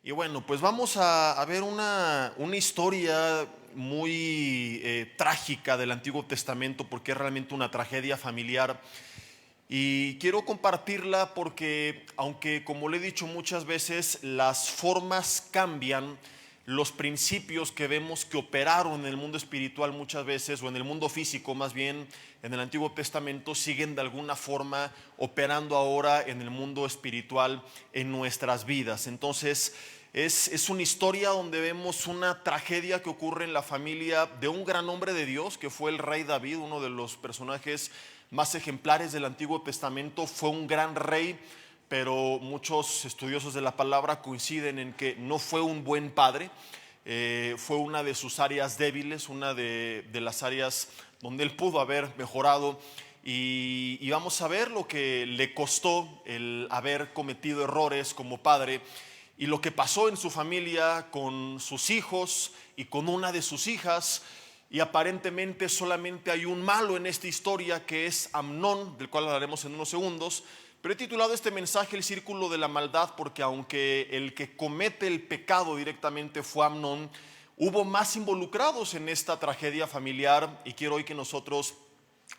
Y bueno, pues vamos a ver una historia muy trágica del Antiguo Testamento, porque es realmente una tragedia familiar. Y quiero compartirla porque, aunque como le he dicho muchas veces, las formas cambian, los principios que vemos que operaron en el mundo espiritual muchas veces, o en el mundo físico más bien, en el Antiguo Testamento, siguen de alguna forma operando ahora en el mundo espiritual en nuestras vidas. Entonces, es una historia donde vemos una tragedia que ocurre en la familia de un gran hombre de Dios, que fue el rey David, uno de los personajes más ejemplares del Antiguo Testamento. Fue un gran rey, pero muchos estudiosos de la palabra coinciden en que no fue un buen padre. Fue una de sus áreas débiles, una de las áreas donde él pudo haber mejorado. Y vamos a ver lo que le costó el haber cometido errores como padre y lo que pasó en su familia con sus hijos y con una de sus hijas. Y aparentemente solamente hay un malo en esta historia, que es Amnón, del cual hablaremos en unos segundos. Pero he titulado este mensaje El Círculo de la Maldad, porque aunque el que comete el pecado directamente fue Amnón, hubo más involucrados en esta tragedia familiar. Y quiero hoy que nosotros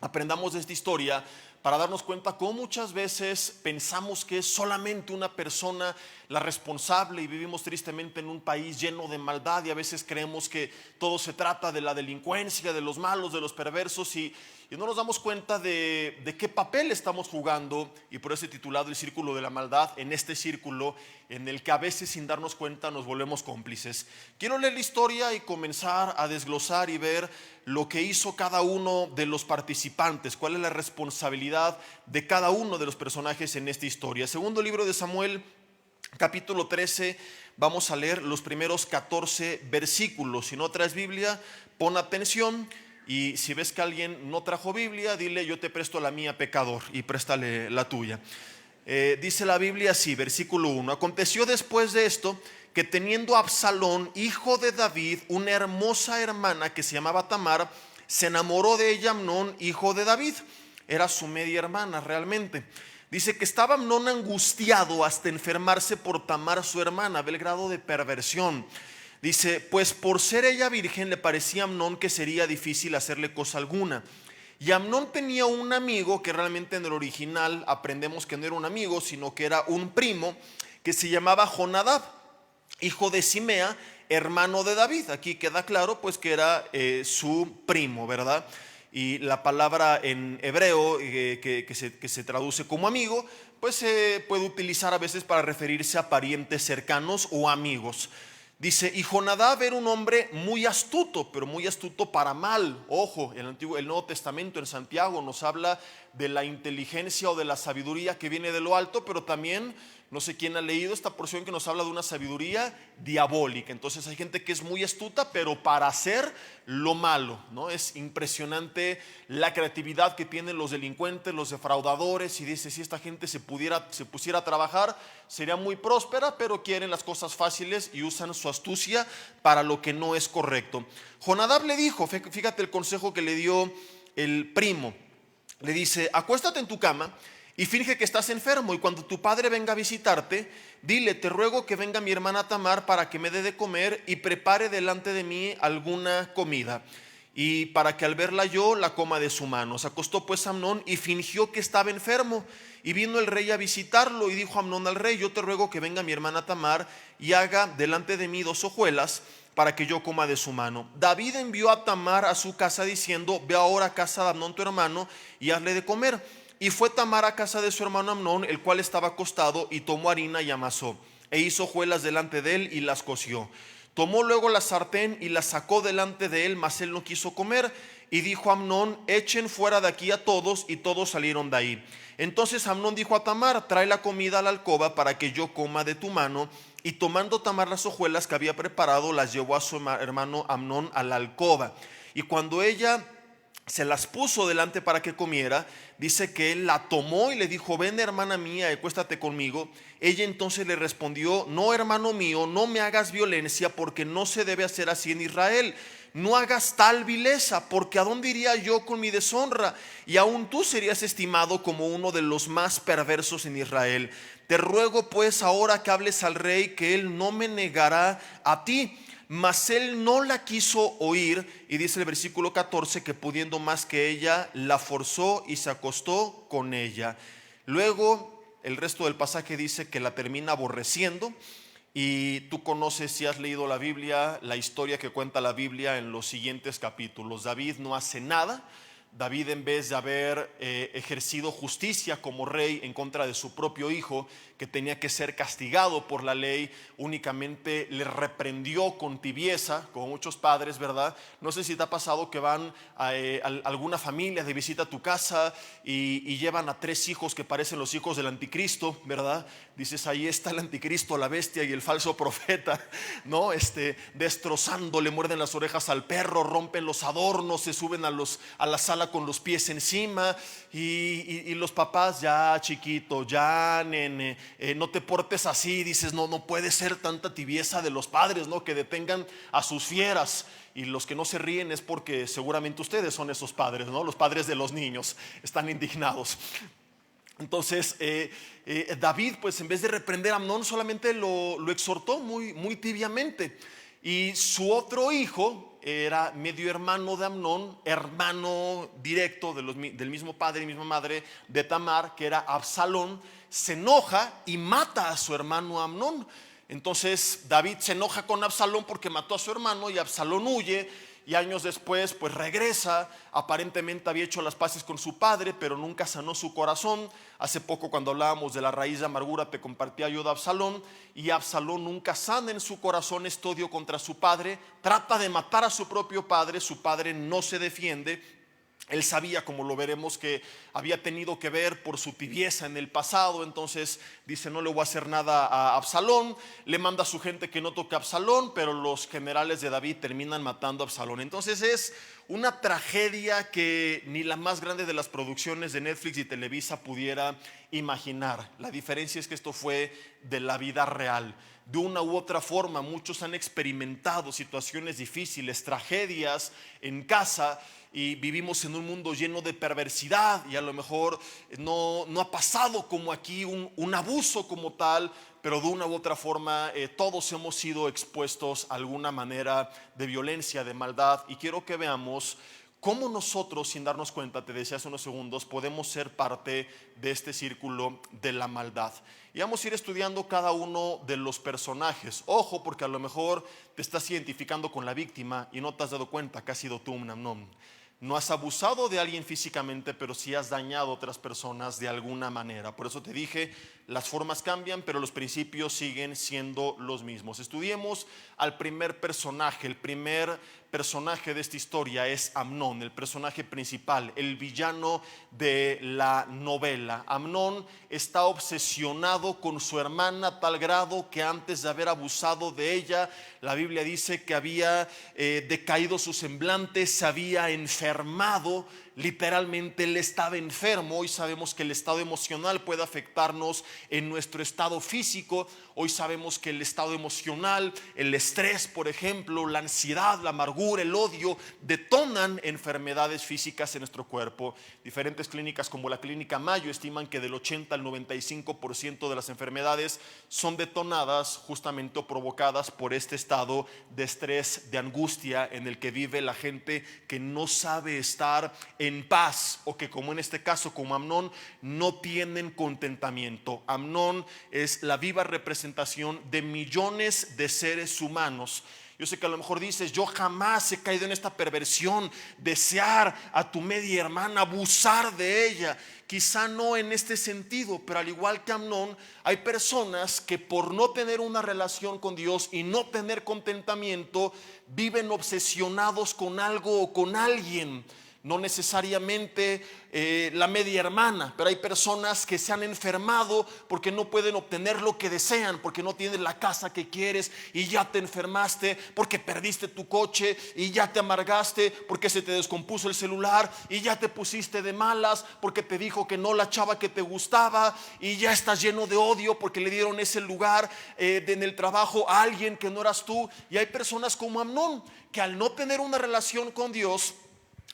aprendamos de esta historia para darnos cuenta cómo muchas veces pensamos que es solamente una persona la responsable, y vivimos tristemente en un país lleno de maldad, y a veces creemos que todo se trata de la delincuencia, de los malos, de los perversos, y no nos damos cuenta de qué papel estamos jugando. Y por eso he titulado El Círculo de la Maldad, en este círculo en el que a veces sin darnos cuenta nos volvemos cómplices. Quiero leer la historia y comenzar a desglosar y ver lo que hizo cada uno de los participantes, cuál es la responsabilidad de cada uno de los personajes en esta historia. Segundo libro de Samuel, capítulo 13, vamos a leer los primeros 14 versículos. Si no traes Biblia, pon atención, y si ves que alguien no trajo Biblia, dile: yo te presto la mía, pecador, y préstale la tuya. Dice la Biblia así, versículo 1: aconteció después de esto que, teniendo Absalón, hijo de David, una hermosa hermana que se llamaba Tamar, se enamoró de ella Amnón, hijo de David. Era su media hermana realmente. Dice que estaba Amnón angustiado hasta enfermarse por Tamar su hermana. Ve el grado de perversión. Dice: pues por ser ella virgen le parecía a Amnón que sería difícil hacerle cosa alguna. Y Amnón tenía un amigo, que realmente en el original aprendemos que no era un amigo, sino que era un primo, que se llamaba Jonadab, hijo de Simea, hermano de David. Aquí queda claro pues que era su primo, ¿verdad? Y la palabra en hebreo que se traduce como amigo, pues se puede utilizar a veces para referirse a parientes cercanos o amigos. Dice: y Jonadab era un hombre muy astuto, pero muy astuto para mal. Ojo, el Nuevo Testamento en Santiago nos habla de la inteligencia o de la sabiduría que viene de lo alto, pero también, no sé quién ha leído esta porción que nos habla de una sabiduría diabólica. Entonces hay gente que es muy astuta, pero para hacer lo malo, ¿no? Es impresionante la creatividad que tienen los delincuentes, los defraudadores, y dice: si esta gente se pusiera a trabajar, sería muy próspera, pero quieren las cosas fáciles y usan su astucia para lo que no es correcto. Jonadab le dijo, fíjate el consejo que le dio el primo. Le dice: acuéstate en tu cama y finge que estás enfermo, y cuando tu padre venga a visitarte, dile: te ruego que venga mi hermana Tamar para que me dé de comer y prepare delante de mí alguna comida, y para que al verla yo la coma de su mano. Se acostó pues Amnón y fingió que estaba enfermo. Y vino el rey a visitarlo, y dijo Amnón al rey: yo te ruego que venga mi hermana Tamar y haga delante de mí 2 hojuelas para que yo coma de su mano. David envió a Tamar a su casa diciendo: ve ahora a casa de Amnón tu hermano y hazle de comer. Y fue Tamar a casa de su hermano Amnón, el cual estaba acostado, y tomó harina y amasó, e hizo hojuelas delante de él y las coció. Tomó luego la sartén y la sacó delante de él, mas él no quiso comer. Y dijo Amnón: echen fuera de aquí a todos. Y todos salieron de ahí. Entonces Amnón dijo a Tamar: trae la comida a la alcoba para que yo coma de tu mano. Y tomando Tamar las hojuelas que había preparado, las llevó a su hermano Amnón a la alcoba. Y cuando ella se las puso delante para que comiera, dice que él la tomó y le dijo: ven, hermana mía, acuéstate conmigo. Ella entonces le respondió: no, hermano mío, no me hagas violencia, porque no se debe hacer así en Israel. no hagas tal vileza, porque ¿a dónde iría yo con mi deshonra? Y aún tú serías estimado como uno de los más perversos en Israel. Te ruego pues ahora que hables al rey, que él no me negará a ti. Mas él no la quiso oír, y dice el versículo 14 que pudiendo más que ella, la forzó y se acostó con ella. Luego el resto del pasaje dice que la termina aborreciendo. Y tú conoces, si has leído la Biblia, la historia que cuenta la Biblia en los siguientes capítulos. David no hace nada. David, en vez de haber ejercido justicia como rey en contra de su propio hijo, que tenía que ser castigado por la ley, únicamente le reprendió con tibieza, como muchos padres, ¿verdad? No sé si te ha pasado que van a alguna familia de visita a tu casa y llevan a 3 hijos que parecen los hijos del anticristo, ¿verdad? Dices, ahí está el anticristo, la bestia y el falso profeta, ¿no? Destrozando, le muerden las orejas al perro, rompen los adornos, se suben a la sala con los pies encima, y los papás, ya chiquito, ya nene, no te portes así. Dices, no puede ser tanta tibieza de los padres, ¿no? Que detengan a sus fieras. Y los que no se ríen es porque seguramente ustedes son esos padres, ¿no? Los padres de los niños están indignados. Entonces David, pues en vez de reprender a Amnón, solamente lo exhortó muy tibiamente. Y su otro hijo era medio hermano de Amnón, hermano directo del mismo padre y misma madre de Tamar, que era Absalón. Se enoja y mata a su hermano Amnón. Entonces David se enoja con Absalón porque mató a su hermano, y Absalón huye. Y años después pues regresa. Aparentemente había hecho las paces con su padre, pero nunca sanó su corazón. Hace poco, cuando hablábamos de la raíz de amargura, te compartía yo de Absalón. Y Absalón nunca sana en su corazón este odio contra su padre. Trata de matar a su propio padre. Su padre no se defiende. Él sabía, como lo veremos, que había tenido que ver por su tibieza en el pasado. Entonces dice, no le voy a hacer nada a Absalón. Le manda a su gente que no toque a Absalón, pero los generales de David terminan matando a Absalón. Entonces es una tragedia que ni la más grande de las producciones de Netflix y Televisa pudiera imaginar. La diferencia es que esto fue de la vida real. De una u otra forma, muchos han experimentado situaciones difíciles, tragedias en casa, y vivimos en un mundo lleno de perversidad, y a lo mejor no ha pasado como aquí un abuso como tal, pero de una u otra forma todos hemos sido expuestos a alguna manera de violencia, de maldad. Y quiero que veamos cómo nosotros, sin darnos cuenta, te decía hace unos segundos, podemos ser parte de este círculo de la maldad. Y vamos a ir estudiando cada uno de los personajes. Ojo, porque a lo mejor te estás identificando con la víctima y no te has dado cuenta que has sido tú un Amnón. No has abusado de alguien físicamente, pero sí has dañado a otras personas de alguna manera. Por eso te dije, las formas cambian, pero los principios siguen siendo los mismos. Estudiemos al primer personaje. El primer personaje de esta historia es Amnón, el personaje principal, el villano de la novela. Amnón está obsesionado con su hermana a tal grado que antes de haber abusado de ella, la Biblia dice que había decaído su semblante, se había enfermado. Literalmente él estaba enfermo. Hoy sabemos que el estado emocional puede afectarnos en nuestro estado físico. Hoy sabemos que el estado emocional, el estrés, por ejemplo, la ansiedad, la amargura, el odio, detonan enfermedades físicas en nuestro cuerpo. Diferentes clínicas como la Clínica Mayo estiman que del 80 al 95% de las enfermedades son detonadas justamente o provocadas por este estado de estrés, de angustia en el que vive la gente que no sabe estar en paz, o que, como en este caso, como Amnón, no tienen contentamiento. Amnón es la viva representación de millones de seres humanos. Yo sé que a lo mejor dices, yo jamás he caído en esta perversión, desear a tu media hermana, abusar de ella. Quizá no en este sentido, pero al igual que Amnón, hay personas que por no tener una relación con Dios y no tener contentamiento, viven obsesionados con algo o con alguien. no necesariamente la media hermana, pero hay personas que se han enfermado porque no pueden obtener lo que desean, porque no tienes la casa que quieres y ya te enfermaste, porque perdiste tu coche y ya te amargaste, porque se te descompuso el celular y ya te pusiste de malas, porque te dijo que no la chava que te gustaba y ya estás lleno de odio porque le dieron ese lugar en el trabajo a alguien que no eras tú. Y hay personas como Amnón que al no tener una relación con Dios,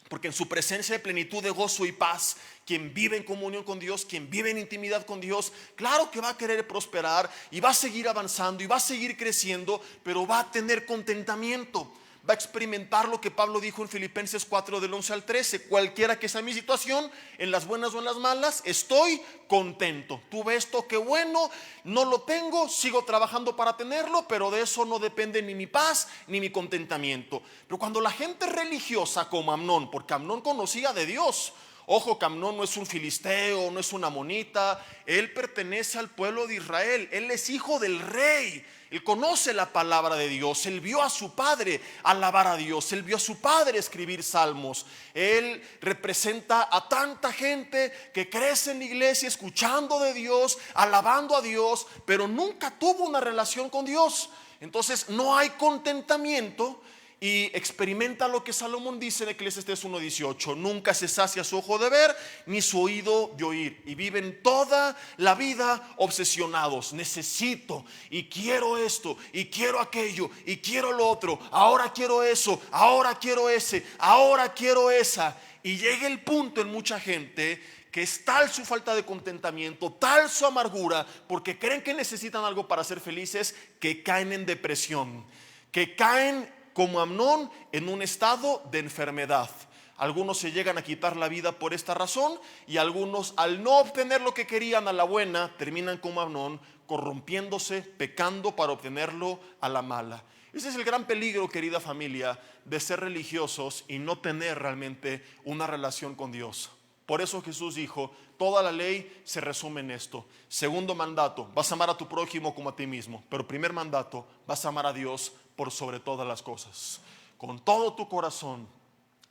porque en su presencia de plenitud de gozo y paz, quien vive en comunión con Dios, quien vive en intimidad con Dios, claro que va a querer prosperar y va a seguir avanzando y va a seguir creciendo, pero va a tener contentamiento. Va a experimentar lo que Pablo dijo en Filipenses 4 del 11 al 13: cualquiera que sea mi situación, en las buenas o en las malas, estoy contento. Tuve esto, qué bueno, no lo tengo, sigo trabajando para tenerlo, pero de eso no depende ni mi paz ni mi contentamiento. Pero cuando la gente religiosa como Amnón, porque Amnón conocía de Dios, ojo, que Amnón no es un filisteo, no es una amonita, él pertenece al pueblo de Israel, él es hijo del rey. Él conoce la palabra de Dios, él vio a su padre alabar a Dios, él vio a su padre escribir salmos. Él representa a tanta gente que crece en la iglesia escuchando de Dios, alabando a Dios, pero nunca tuvo una relación con Dios. Entonces no hay contentamiento. Y experimenta lo que Salomón dice en Eclesiastés 1:18: nunca se sacia su ojo de ver, ni su oído de oír. Y viven toda la vida obsesionados. Necesito y quiero esto y quiero aquello y quiero lo otro. Ahora quiero eso, ahora quiero ese, ahora quiero esa. Y llega el punto en mucha gente que es tal su falta de contentamiento, tal su amargura, porque creen que necesitan algo para ser felices, que caen en depresión, que caen como Amnón en un estado de enfermedad. Algunos se llegan a quitar la vida por esta razón, y algunos, al no obtener lo que querían a la buena, terminan como Amnón, corrompiéndose, pecando para obtenerlo a la mala. Ese es el gran peligro, querida familia, de ser religiosos y no tener realmente una relación con Dios. Por eso Jesús dijo: toda la ley se resume en esto. Segundo mandato: vas a amar a tu prójimo como a ti mismo. Pero primer mandato: vas a amar a Dios por sobre todas las cosas, con todo tu corazón,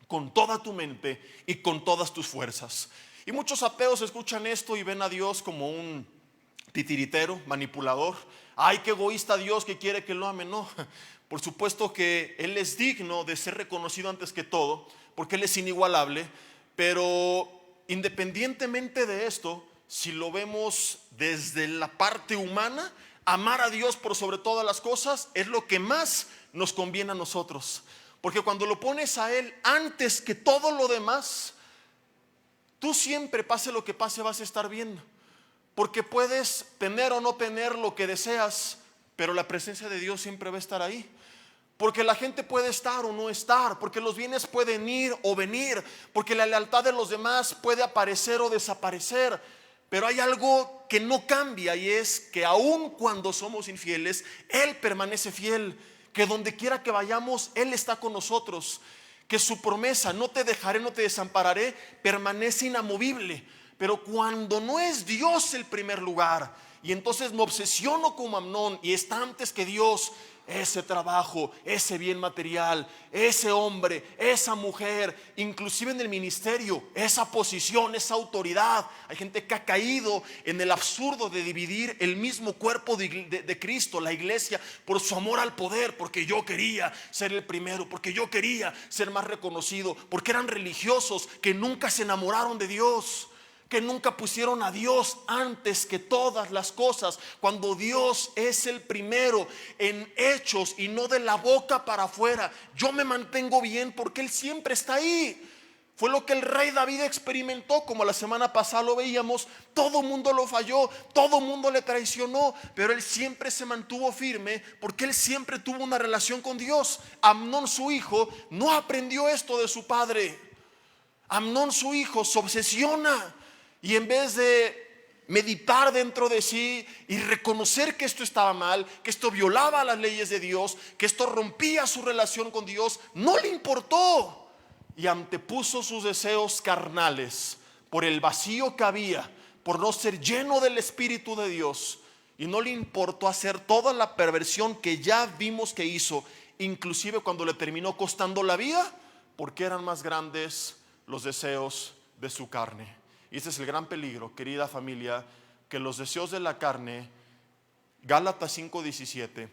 con toda tu mente y con todas tus fuerzas. Y muchos ateos escuchan esto y ven a Dios como un titiritero, manipulador. Ay, qué egoísta Dios, que quiere que lo ame. No, por supuesto que Él es digno de ser reconocido antes que todo, porque Él es inigualable. Pero independientemente de esto, si lo vemos desde la parte humana, amar a Dios por sobre todas las cosas es lo que más nos conviene a nosotros. Porque cuando lo pones a Él antes que todo lo demás, tú siempre, pase lo que pase, vas a estar bien. Porque puedes tener o no tener lo que deseas, pero la presencia de Dios siempre va a estar ahí. Porque la gente puede estar o no estar, porque los bienes pueden ir o venir, porque la lealtad de los demás puede aparecer o desaparecer. Pero hay algo que no cambia, y es que aun cuando somos infieles, Él permanece fiel. Que donde quiera que vayamos, Él está con nosotros. Que su promesa, no te dejaré, no te desampararé, permanece inamovible. Pero cuando no es Dios el primer lugar, y entonces me obsesiono como Amnón, y está antes que Dios ese trabajo, ese bien material, ese hombre, esa mujer, inclusive en el ministerio, esa posición, esa autoridad. Hay gente que ha caído en el absurdo de dividir el mismo cuerpo de Cristo, la iglesia, por su amor al poder, porque yo quería ser el primero, porque yo quería ser más reconocido, porque eran religiosos que nunca se enamoraron de Dios, que nunca pusieron a Dios antes que todas las cosas, cuando Dios es el primero en hechos y no de la boca para afuera. Yo me mantengo bien porque Él siempre está ahí. Fue lo que el rey David experimentó, como la semana pasada lo veíamos. Todo mundo lo falló, todo mundo le traicionó, pero él siempre se mantuvo firme porque él siempre tuvo una relación con Dios. Amnón, su hijo, no aprendió esto de su padre. Amnón, su hijo, se obsesiona, y en vez de meditar dentro de sí y reconocer que esto estaba mal, que esto violaba las leyes de Dios, que esto rompía su relación con Dios, no le importó, y antepuso sus deseos carnales por el vacío que había, por no ser lleno del Espíritu de Dios, y no le importó hacer toda la perversión que ya vimos que hizo, inclusive cuando le terminó costando la vida, porque eran más grandes los deseos de su carne. Y ese es el gran peligro, querida familia, que los deseos de la carne, Gálatas 5:17,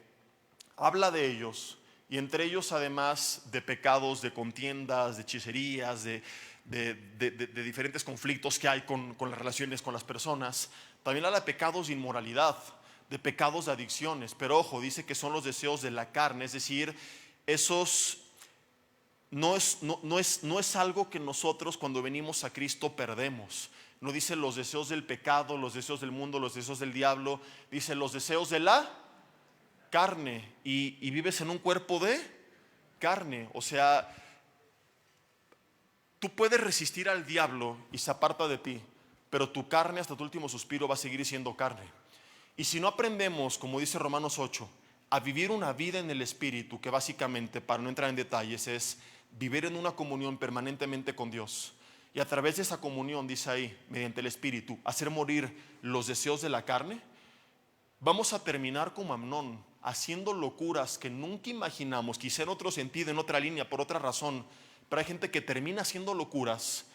habla de ellos, y entre ellos además de pecados, de contiendas, de hechicerías, de diferentes conflictos que hay con las relaciones con las personas. También habla de pecados de inmoralidad, de pecados de adicciones. Pero ojo, dice que son los deseos de la carne, es decir, esos no es algo que nosotros cuando venimos a Cristo perdemos. No dice los deseos del pecado, los deseos del mundo, los deseos del diablo. Dice los deseos de la carne. Y vives en un cuerpo de carne. O sea, tú puedes resistir al diablo y se aparta de ti, pero tu carne hasta tu último suspiro va a seguir siendo carne. Y si no aprendemos, como dice Romanos 8, a vivir una vida en el Espíritu, que básicamente, para no entrar en detalles, es vivir en una comunión permanentemente con Dios, y a través de esa comunión, dice ahí, mediante el Espíritu, hacer morir los deseos de la carne, vamos a terminar como Amnón, haciendo locuras que nunca imaginamos, quizá en otro sentido, en otra línea, por otra razón. Pero hay gente que termina haciendo locuras,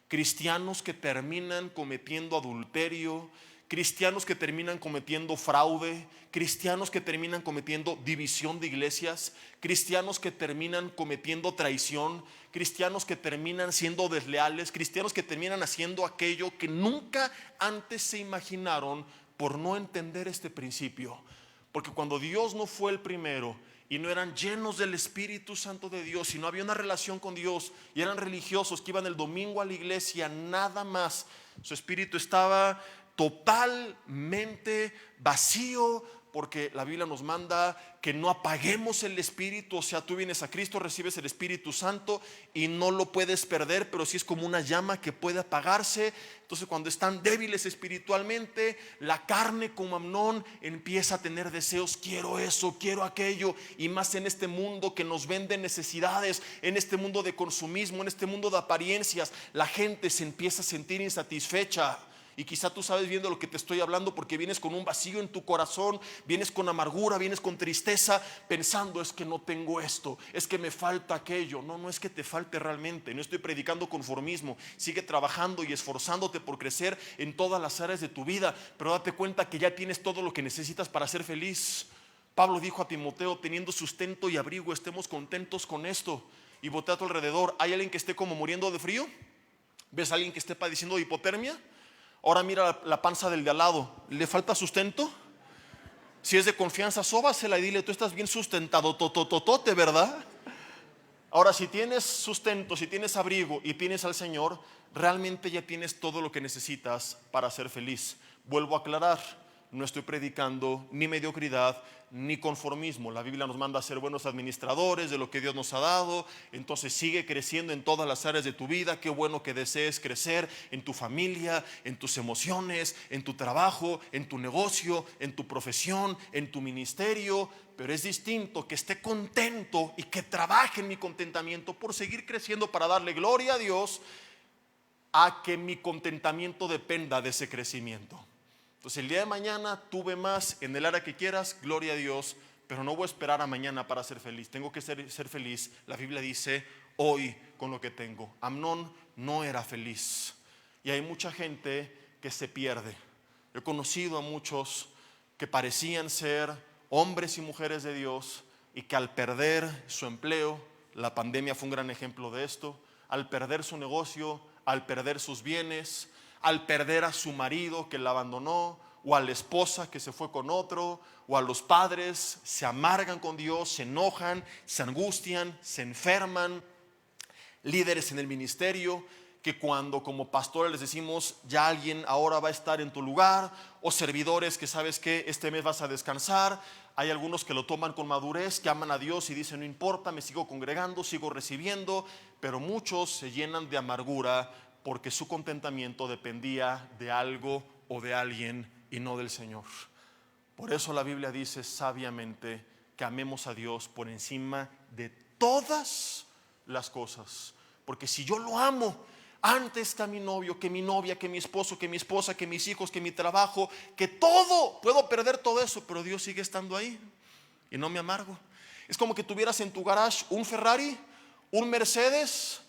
cristianos que terminan cometiendo adulterio, cristianos que terminan cometiendo fraude, cristianos que terminan cometiendo división de iglesias, cristianos que terminan cometiendo traición, cristianos que terminan siendo desleales, cristianos que terminan haciendo aquello que nunca antes se imaginaron por no entender este principio. Porque cuando Dios no fue el primero y no eran llenos del Espíritu Santo de Dios y no había una relación con Dios y eran religiosos que iban el domingo a la iglesia, nada más, su espíritu estaba totalmente vacío, porque la Biblia nos manda que no apaguemos el Espíritu. O sea, tú vienes a Cristo, recibes el Espíritu Santo y no lo puedes perder, pero sí es como una llama que puede apagarse. Entonces cuando están débiles espiritualmente, la carne como Amnón empieza a tener deseos, quiero eso, quiero aquello. Y más en este mundo que nos vende necesidades, en este mundo de consumismo, en este mundo de apariencias, la gente se empieza a sentir insatisfecha. Y quizá tú sabes bien de lo que te estoy hablando, porque vienes con un vacío en tu corazón, vienes con amargura, vienes con tristeza, pensando es que no tengo esto, es que me falta aquello. No es que te falte realmente, no estoy predicando conformismo. Sigue trabajando y esforzándote por crecer en todas las áreas de tu vida, pero date cuenta que ya tienes todo lo que necesitas para ser feliz. Pablo dijo a Timoteo, teniendo sustento y abrigo, estemos contentos con esto. Y voltea a tu alrededor, ¿hay alguien que esté como muriendo de frío? ¿Ves a alguien que esté padeciendo de hipotermia? Ahora mira la panza del de al lado, ¿le falta sustento? Si es de confianza, sóbasela y dile, tú estás bien sustentado, totototote, ¿verdad? Ahora, si tienes sustento, si tienes abrigo y tienes al Señor, realmente ya tienes todo lo que necesitas para ser feliz. Vuelvo a aclarar, no estoy predicando ni mediocridad ni conformismo. La Biblia nos manda a ser buenos administradores de lo que Dios nos ha dado. Entonces sigue creciendo en todas las áreas de tu vida. Qué bueno que desees crecer en tu familia, en tus emociones, en tu trabajo, en tu negocio, en tu profesión, en tu ministerio. Pero es distinto que esté contento y que trabaje en mi contentamiento por seguir creciendo para darle gloria a Dios, a que mi contentamiento dependa de ese crecimiento. Entonces el día de mañana tuve más en el área que quieras, gloria a Dios, pero no voy a esperar a mañana para ser feliz. Tengo que ser feliz. La Biblia dice hoy con lo que tengo. Amnón no era feliz y hay mucha gente que se pierde. He conocido a muchos que parecían ser hombres y mujeres de Dios y que al perder su empleo, la pandemia fue un gran ejemplo de esto, al perder su negocio, al perder sus bienes, al perder a su marido que la abandonó, o a la esposa que se fue con otro, o a los padres, se amargan con Dios, se enojan, se angustian, se enferman. Líderes en el ministerio que cuando como pastores les decimos ya alguien ahora va a estar en tu lugar, o servidores que sabes que este mes vas a descansar. Hay algunos que lo toman con madurez, que aman a Dios y dicen no importa, me sigo congregando, sigo recibiendo. Pero muchos se llenan de amargura porque su contentamiento dependía de algo o de alguien y no del Señor. Por eso la Biblia dice sabiamente que amemos a Dios por encima de todas las cosas. Porque si yo lo amo antes que a mi novio, que mi novia, que mi esposo, que mi esposa, que mis hijos, que mi trabajo, que todo, puedo perder todo eso, pero Dios sigue estando ahí y no me amargo. Es como que tuvieras en tu garage un Ferrari, un Mercedes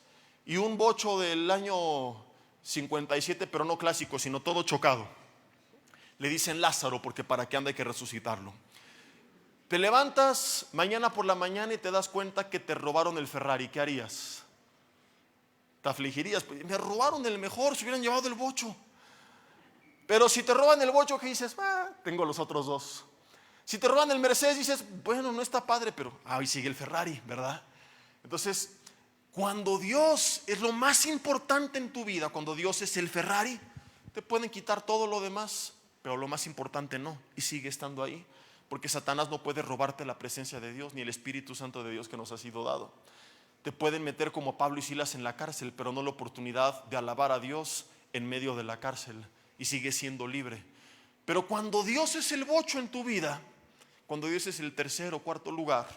y un bocho del año 57, pero no clásico, sino todo chocado. Le dicen Lázaro porque para qué anda hay que resucitarlo. Te levantas mañana por la mañana y te das cuenta que te robaron el Ferrari. ¿Qué harías? Te afligirías. Pues, me robaron el mejor, se hubieran llevado el bocho. Pero si te roban el bocho, ¿qué dices? Tengo los otros dos. Si te roban el Mercedes, dices, bueno, no está padre, pero ahí sigue el Ferrari, ¿verdad? Entonces, cuando Dios es lo más importante en tu vida, cuando Dios es el Ferrari, te pueden quitar todo lo demás, pero lo más importante no, y sigue estando ahí, porque Satanás no puede robarte la presencia de Dios, ni el Espíritu Santo de Dios que nos ha sido dado. Te pueden meter como Pablo y Silas en la cárcel, pero no la oportunidad de alabar a Dios en medio de la cárcel, y sigue siendo libre. Pero cuando Dios es el bocho en tu vida, cuando Dios es el tercer o cuarto lugar,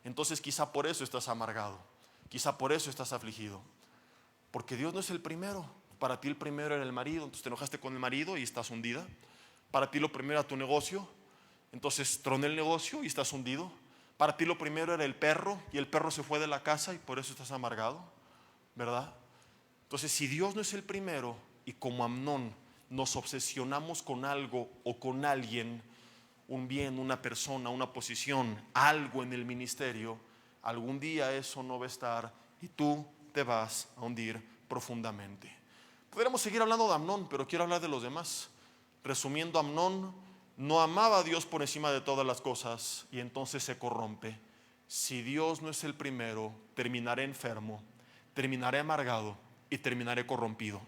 entonces quizá por eso estás amargado, quizá por eso estás afligido, porque Dios no es el primero. Para ti el primero era el marido, entonces te enojaste con el marido y estás hundida. Para ti lo primero era tu negocio, entonces tronó el negocio y estás hundido. Para ti lo primero era el perro y el perro se fue de la casa y por eso estás amargado, ¿verdad? Entonces, si Dios no es el primero y como Amnón nos obsesionamos con algo o con alguien, un bien, una persona, una posición, algo en el ministerio, algún día eso no va a estar y tú te vas a hundir profundamente. Podríamos seguir hablando de Amnón, pero quiero hablar de los demás. Resumiendo, Amnón no amaba a Dios por encima de todas las cosas y entonces se corrompe. Si Dios no es el primero, terminaré enfermo, terminaré amargado y terminaré corrompido.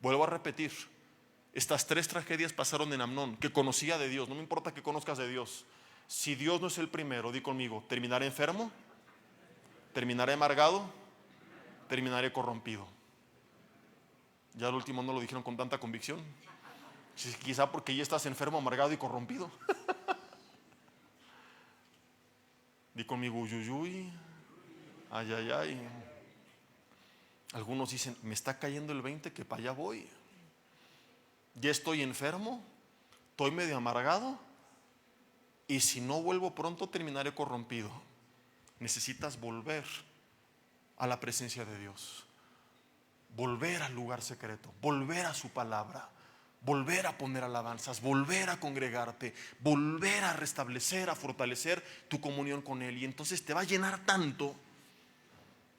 Vuelvo a repetir, estas tres tragedias pasaron en Amnón, que conocía de Dios. No me importa que conozcas de Dios. Si Dios no es el primero, di conmigo, terminaré enfermo, terminaré amargado, terminaré corrompido. Ya el último no lo dijeron con tanta convicción. Quizá porque ya estás enfermo, amargado y corrompido. Di conmigo, uyuyuy, ay, ay, ay. Algunos dicen, me está cayendo el 20 que para allá voy. Ya estoy enfermo, estoy medio amargado y si no vuelvo pronto terminaré corrompido. Necesitas volver a la presencia de Dios, volver al lugar secreto, volver a su palabra, volver a poner alabanzas, volver a congregarte, volver a restablecer, a fortalecer tu comunión con Él. Y entonces te va a llenar tanto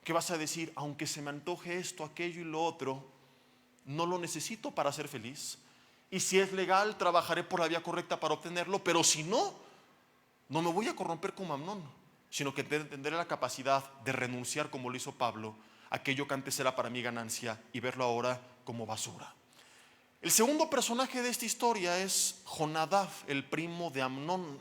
que vas a decir, aunque se me antoje esto, aquello y lo otro, no lo necesito para ser feliz. Y si es legal, trabajaré por la vía correcta para obtenerlo, pero si no, no me voy a corromper como Amnón, sino que tendré la capacidad de renunciar, como lo hizo Pablo, aquello que antes era para mí ganancia y verlo ahora como basura. El segundo personaje de esta historia es Jonadab, el primo de Amnón,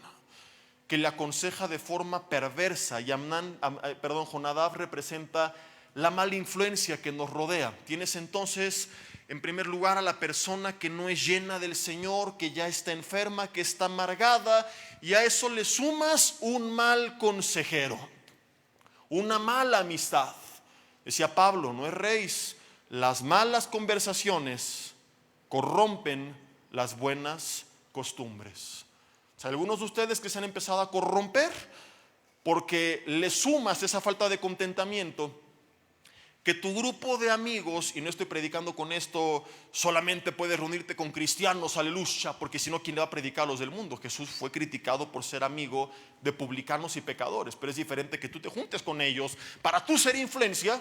que le aconseja de forma perversa. Y Jonadab representa la mala influencia que nos rodea. Tienes entonces en primer lugar a la persona que no es llena del Señor, que ya está enferma, que está amargada, y a eso le sumas un mal consejero, una mala amistad. Decía Pablo, no erréis, las malas conversaciones corrompen las buenas costumbres. O sea, algunos de ustedes que se han empezado a corromper porque le sumas esa falta de contentamiento, que tu grupo de amigos, y no estoy predicando con esto, solamente puedes reunirte con cristianos, aleluya, porque si no, ¿quién le va a predicar a los del mundo? Jesús fue criticado por ser amigo de publicanos y pecadores, pero es diferente que tú te juntes con ellos para tú ser influencia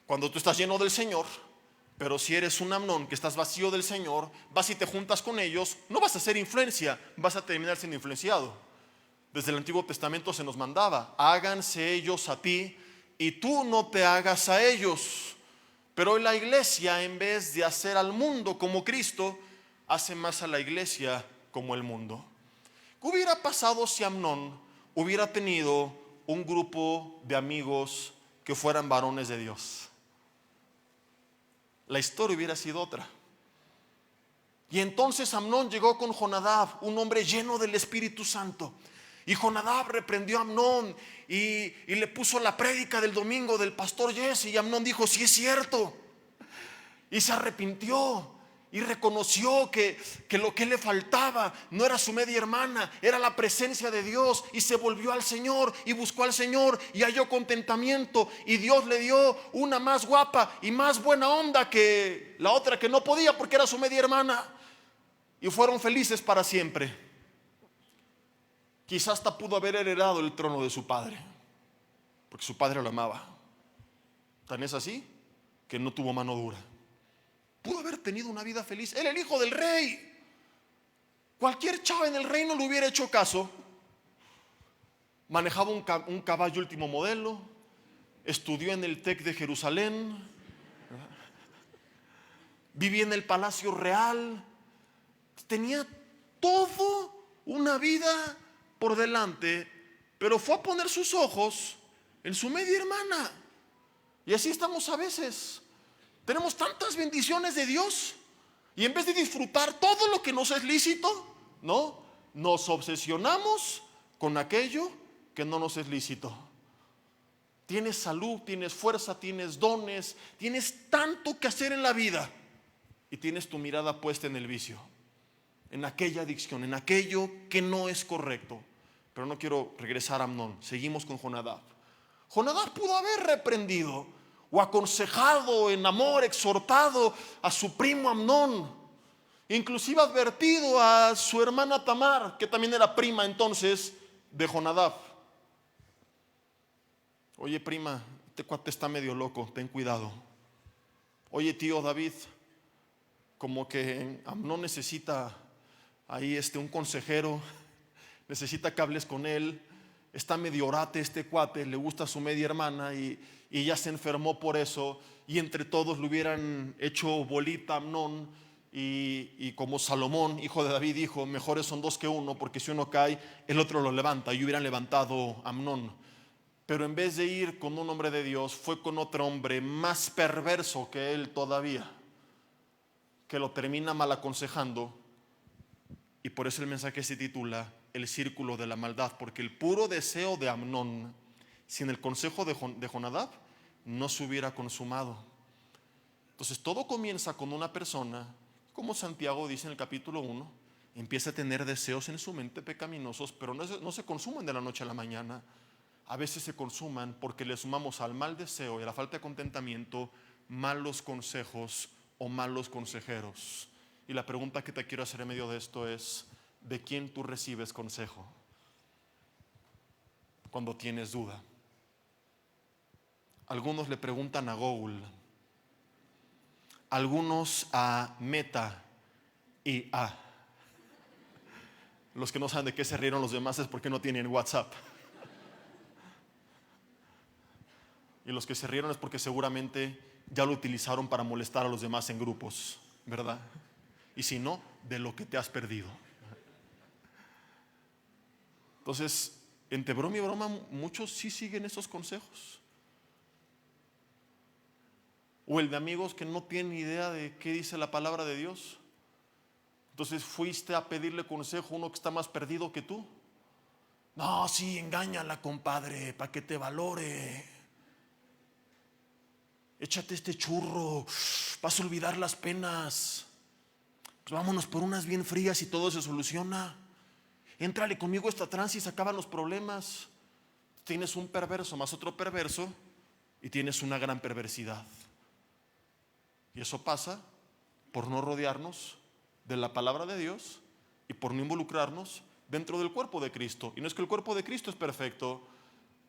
cuando tú estás lleno del Señor. Pero si eres un Amnón que estás vacío del Señor, vas y te juntas con ellos, no vas a ser influencia, vas a terminar siendo influenciado. Desde el Antiguo Testamento se nos mandaba, háganse ellos a ti y tú no te hagas a ellos. Pero hoy la iglesia, en vez de hacer al mundo como Cristo, hace más a la iglesia como el mundo. ¿Qué hubiera pasado si Amnón hubiera tenido un grupo de amigos que fueran varones de Dios? La historia hubiera sido otra. Y entonces Amnón llegó con Jonadab, un hombre lleno del Espíritu Santo. Y Jonadab reprendió a Amnón y le puso la prédica del domingo del pastor Jesse. Y Amnón dijo, sí es cierto. Y se arrepintió. y reconoció que lo que le faltaba no era su media hermana, era la presencia de Dios, y se volvió al Señor y buscó al Señor y halló contentamiento, y Dios le dio una más guapa y más buena onda que la otra que no podía porque era su media hermana, y fueron felices para siempre. Quizás hasta pudo haber heredado el trono de su padre, porque su padre lo amaba. Tan es así que no tuvo mano dura. Pudo haber tenido una vida feliz. Era el hijo del rey. Cualquier chava en el reino le hubiera hecho caso. Manejaba un caballo último modelo. Estudió en el TEC de Jerusalén. Vivía en el palacio real. Tenía todo una vida por delante, pero fue a poner sus ojos en su media hermana. Y así estamos a veces. Tenemos tantas bendiciones de Dios y en vez de disfrutar todo lo que nos es lícito, no, nos obsesionamos con aquello que no nos es lícito. Tienes salud, tienes fuerza, tienes dones, tienes tanto que hacer en la vida y tienes tu mirada puesta en el vicio, en aquella adicción, en aquello que no es correcto. Pero no quiero regresar a Amnón. Seguimos con Jonadab. Jonadab pudo haber reprendido o aconsejado en amor, exhortado a su primo Amnón, inclusive advertido a su hermana Tamar, que también era prima entonces de Jonadab. Oye, prima, este cuate está medio loco, ten cuidado. Oye, tío David, como que Amnón necesita ahí un consejero, necesita que hables con él. Está medio orate este cuate, le gusta a su media hermana y ya se enfermó por eso, y entre todos le hubieran hecho bolita a Amnón, y como Salomón, hijo de David, dijo, mejores son dos que uno, porque si uno cae, el otro lo levanta, y hubieran levantado a Amnón. Pero en vez de ir con un hombre de Dios, fue con otro hombre más perverso que él todavía, que lo termina mal aconsejando. Y por eso el mensaje se titula El círculo de la maldad, porque el puro deseo de Amnón, sin el consejo de Jonadab, no se hubiera consumado. Entonces todo comienza con una persona, como Santiago dice en el capítulo 1, empieza a tener deseos en su mente pecaminosos, pero no se consuman de la noche a la mañana. A veces se consuman porque le sumamos al mal deseo y a la falta de contentamiento malos consejos o malos consejeros. Y la pregunta que te quiero hacer en medio de esto es, ¿de quién tú recibes consejo cuando tienes duda? Algunos le preguntan a Google, algunos a Meta y a. Los que no saben de qué se rieron los demás es porque no tienen WhatsApp. Y los que se rieron es porque seguramente ya lo utilizaron para molestar a los demás en grupos, ¿verdad? Y si no, de lo que te has perdido. Entonces, entre broma y broma, muchos sí siguen esos consejos. O el de amigos que no tienen idea de qué dice la palabra de Dios. Entonces fuiste a pedirle consejo a uno que está más perdido que tú. No, sí, engáñala, compadre, para que te valore. Échate este churro, vas a olvidar las penas. Pues vámonos por unas bien frías y todo se soluciona. Éntrale conmigo a esta trance y se acaban los problemas. Tienes un perverso más otro perverso y tienes una gran perversidad. Y eso pasa por no rodearnos de la palabra de Dios y por no involucrarnos dentro del cuerpo de Cristo. Y no es que el cuerpo de Cristo es perfecto,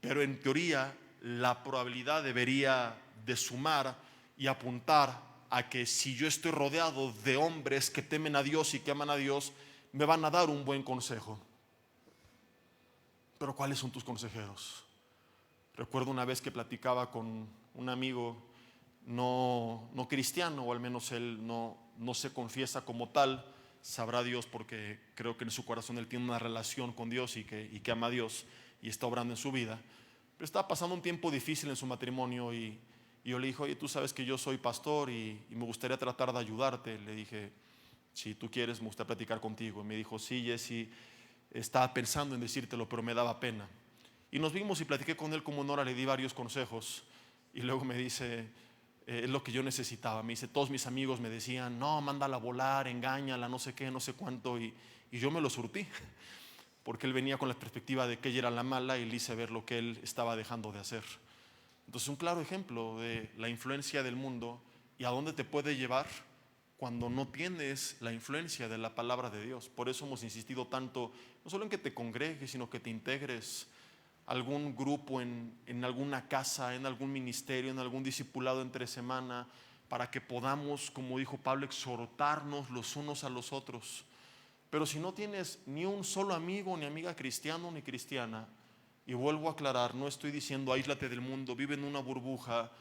pero en teoría la probabilidad debería de sumar y apuntar a que si yo estoy rodeado de hombres que temen a Dios y que aman a Dios, me van a dar un buen consejo. Pero ¿cuáles son tus consejeros? Recuerdo una vez que platicaba con un amigo no cristiano, o al menos él no se confiesa como tal, sabrá Dios, porque creo que en su corazón él tiene una relación con Dios y que ama a Dios y está obrando en su vida. Pero estaba pasando un tiempo difícil en su matrimonio y yo le dije, oye, tú sabes que yo soy pastor y me gustaría tratar de ayudarte. Le dije, si tú quieres, me gustaría platicar contigo. Y me dijo, sí, Jesse, estaba pensando en decírtelo, pero me daba pena. Y nos vimos y platiqué con él como una hora, le di varios consejos y luego me dice, es lo que yo necesitaba. Me dice, todos mis amigos me decían, no, mándala a volar, engáñala, no sé qué, no sé cuánto, y yo me lo surtí, porque él venía con la perspectiva de que ella era la mala y le hice ver lo que él estaba dejando de hacer. Entonces, un claro ejemplo de la influencia del mundo y a dónde te puede llevar cuando no tienes la influencia de la palabra de Dios. Por eso hemos insistido tanto, no solo en que te congregues, sino que te integres a algún grupo, en alguna casa, en algún ministerio, en algún discipulado entre semana, para que podamos, como dijo Pablo, exhortarnos los unos a los otros. Pero si no tienes ni un solo amigo ni amiga cristiano ni cristiana, y vuelvo a aclarar, no estoy diciendo aíslate del mundo, vive en una burbuja,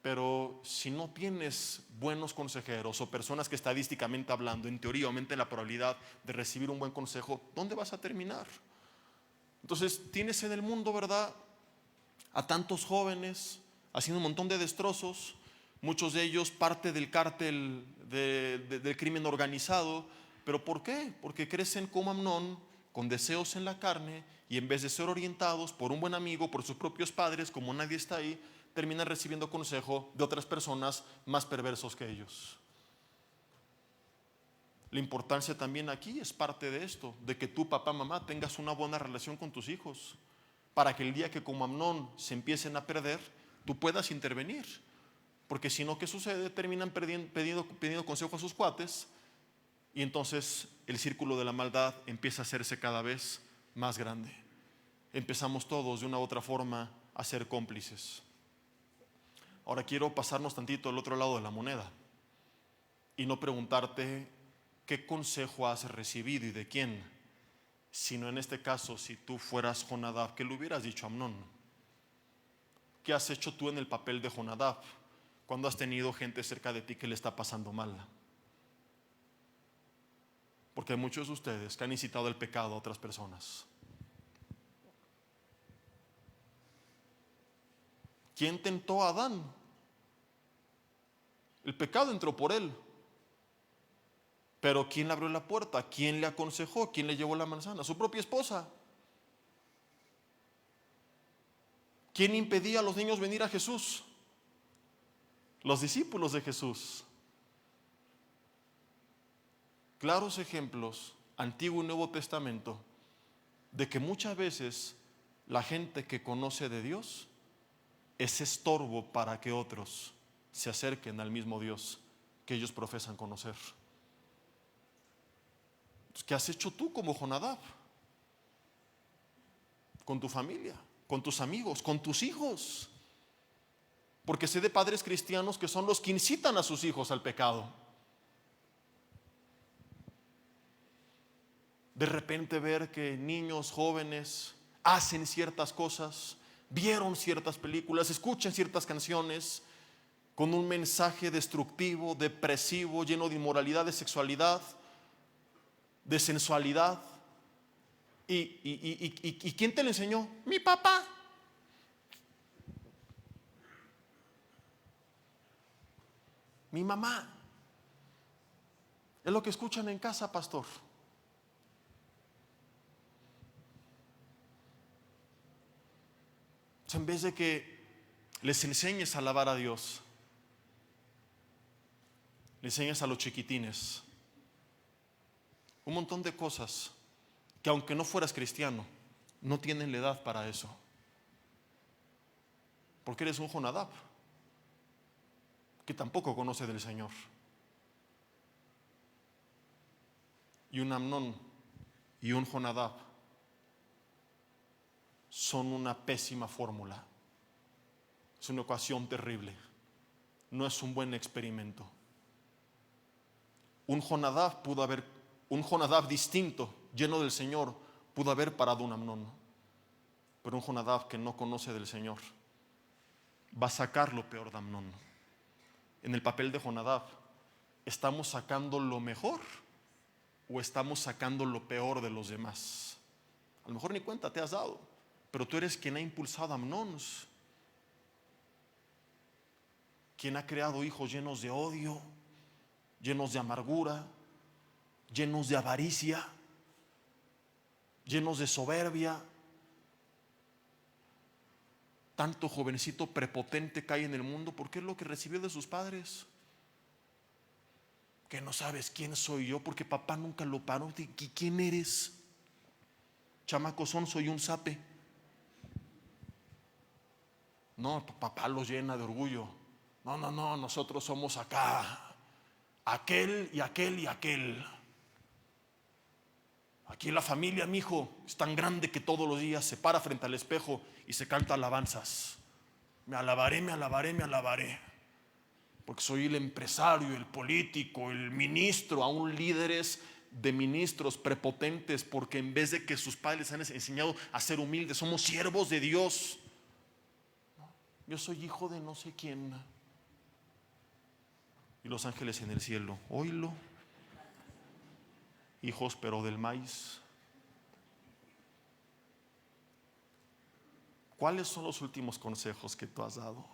pero si no tienes buenos consejeros o personas que estadísticamente hablando, en teoría aumenten la probabilidad de recibir un buen consejo, ¿dónde vas a terminar? Entonces tienes en el mundo, ¿verdad?, a tantos jóvenes haciendo un montón de destrozos, muchos de ellos parte del cártel del crimen organizado. ¿Pero por qué? Porque crecen como Amnón, con deseos en la carne, y en vez de ser orientados por un buen amigo, por sus propios padres, como nadie está ahí, terminan recibiendo consejo de otras personas más perversos que ellos. La importancia también aquí es parte de esto, de que tú, papá, mamá, tengas una buena relación con tus hijos, para que el día que como Amnón se empiecen a perder, tú puedas intervenir. Porque si no, ¿qué sucede? Terminan pidiendo consejo a sus cuates, y entonces el círculo de la maldad empieza a hacerse cada vez más grande. Empezamos todos de una u otra forma a ser cómplices. Ahora quiero pasarnos tantito al otro lado de la moneda y no preguntarte qué consejo has recibido y de quién, sino en este caso, si tú fueras Jonadab, ¿qué le hubieras dicho a Amnón? ¿Qué has hecho tú en el papel de Jonadab cuando has tenido gente cerca de ti que le está pasando mal? Porque hay muchos de ustedes que han incitado el pecado a otras personas. ¿Quién tentó a Adán? El pecado entró por él. Pero ¿quién le abrió la puerta? ¿Quién le aconsejó? ¿Quién le llevó la manzana? Su propia esposa. ¿Quién impedía a los niños venir a Jesús? Los discípulos de Jesús. Claros ejemplos, Antiguo y Nuevo Testamento, de que muchas veces la gente que conoce de Dios es estorbo para que otros se acerquen al mismo Dios que ellos profesan conocer. ¿Qué has hecho tú como Jonadab? Con tu familia, con tus amigos, con tus hijos. Porque sé de padres cristianos que son los que incitan a sus hijos al pecado. De repente ver que niños jóvenes hacen ciertas cosas, vieron ciertas películas, escuchan ciertas canciones con un mensaje destructivo, depresivo, lleno de inmoralidad, de sexualidad, de sensualidad. ¿Y quién te lo enseñó? Mi papá. Mi mamá. Es lo que escuchan en casa, pastor. En vez de que les enseñes a alabar a Dios, le enseñas a los chiquitines un montón de cosas que, aunque no fueras cristiano, no tienen la edad para eso. Porque eres un Jonadab que tampoco conoce del Señor. Y un Amnón y un Jonadab son una pésima fórmula. Es una ecuación terrible. No es un buen experimento. Un Jonadab distinto, lleno del Señor, pudo haber parado un Amnón. Pero un Jonadab que no conoce del Señor va a sacar lo peor de Amnón. En el papel de Jonadab, ¿estamos sacando lo mejor o estamos sacando lo peor de los demás? A lo mejor ni cuenta te has dado, pero tú eres quien ha impulsado a Amnón, quien ha creado hijos llenos de odio, llenos de amargura, llenos de avaricia, llenos de soberbia. tanto jovencito prepotente que hay en el mundo? Porque es lo que recibió de sus padres. Que no sabes quién soy yo porque papá nunca lo paró. ¿Quién eres? Chamaco soy un zape. No, papá los llena de orgullo. No, nosotros somos acá, aquel y aquel y aquel. Aquí la familia, mi hijo, es tan grande que todos los días se para frente al espejo y se canta alabanzas. Me alabaré, me alabaré, me alabaré. Porque soy el empresario, el político, el ministro, aún líderes de ministros prepotentes, porque en vez de que sus padres les han enseñado a ser humildes, somos siervos de Dios. Yo soy hijo de no sé quién. Y los ángeles en el cielo, oílo. Hijos pero del maíz. ¿Cuáles son los últimos consejos que tú has dado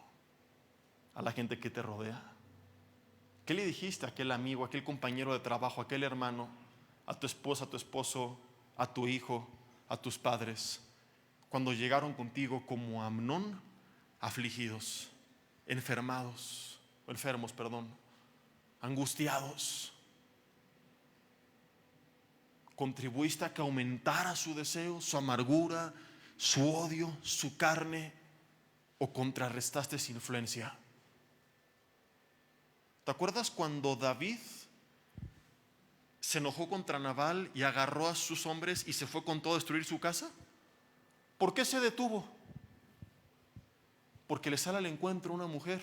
a la gente que te rodea? ¿Qué le dijiste a aquel amigo, a aquel compañero de trabajo, a aquel hermano, a tu esposa, a tu esposo, a tu hijo, a tus padres, cuando llegaron contigo como Amnón, afligidos, enfermos, angustiados? ¿Contribuiste a que aumentara su deseo, su amargura, su odio, su carne, o contrarrestaste su influencia? ¿Te acuerdas cuando David se enojó contra Nabal y agarró a sus hombres y se fue con todo a destruir su casa? ¿Por qué se detuvo? Porque le sale al encuentro una mujer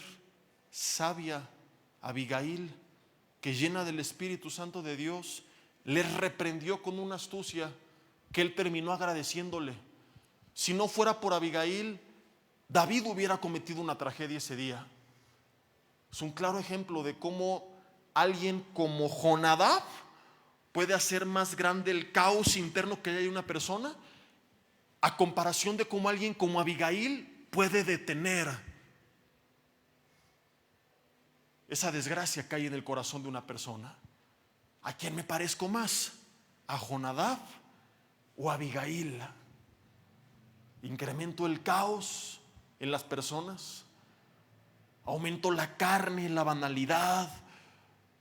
sabia, Abigail, que llena del Espíritu Santo de Dios, le reprendió con una astucia que él terminó agradeciéndole. Si no fuera por Abigail, David hubiera cometido una tragedia ese día. Es un claro ejemplo de cómo alguien como Jonadab puede hacer más grande el caos interno que hay en una persona, a comparación de cómo alguien como Abigail puede detener esa desgracia que hay en el corazón de una persona. ¿A quién me parezco más? ¿A Jonadab o a Abigail? ¿Incremento el caos en las personas? ¿Aumento la carne, la banalidad,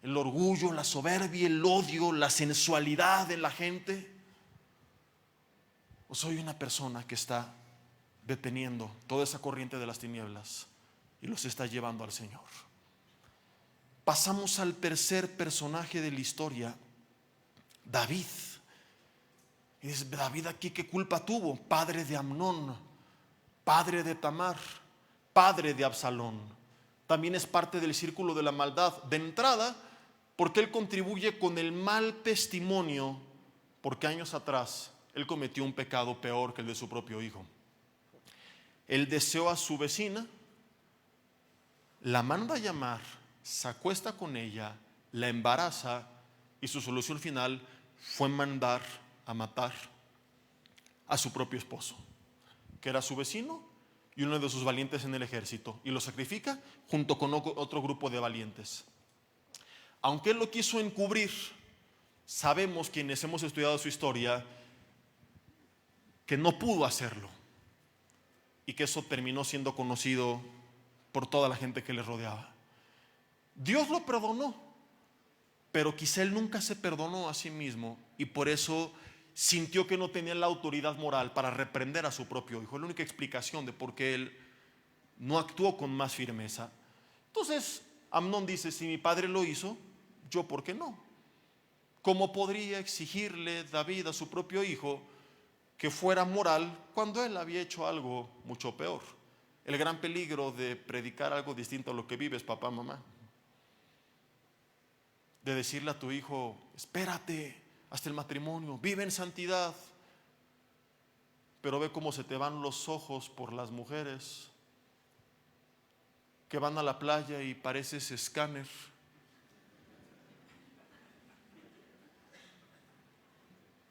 el orgullo, la soberbia, el odio, la sensualidad en la gente? ¿O soy una persona que está deteniendo toda esa corriente de las tinieblas y los está llevando al Señor? Pasamos al tercer personaje de la historia, David. Y dice, David aquí ¿qué culpa tuvo? Padre de Amnón, padre de Tamar, padre de Absalón. También es parte del círculo de la maldad. De entrada, porque él contribuye con el mal testimonio, porque años atrás él cometió un pecado peor que el de su propio hijo. Él deseó a su vecina, la manda a llamar, se acuesta con ella, la embaraza, y su solución final fue mandar a matar a su propio esposo, que era su vecino y uno de sus valientes en el ejército, y lo sacrifica junto con otro grupo de valientes. Aunque él lo quiso encubrir, sabemos quienes hemos estudiado su historia que no pudo hacerlo, y que eso terminó siendo conocido por toda la gente que le rodeaba. Dios lo perdonó, pero quizá él nunca se perdonó a sí mismo, y por eso sintió que no tenía la autoridad moral para reprender a su propio hijo. Es la única explicación de por qué él no actuó con más firmeza. Entonces Amnón dice, si mi padre lo hizo, yo ¿por qué no? ¿Cómo podría exigirle David a su propio hijo que fuera moral cuando él había hecho algo mucho peor? El gran peligro de predicar algo distinto a lo que vives, papá, mamá. De decirle a tu hijo, espérate hasta el matrimonio, vive en santidad, pero ve cómo se te van los ojos por las mujeres que van a la playa y pareces escáner.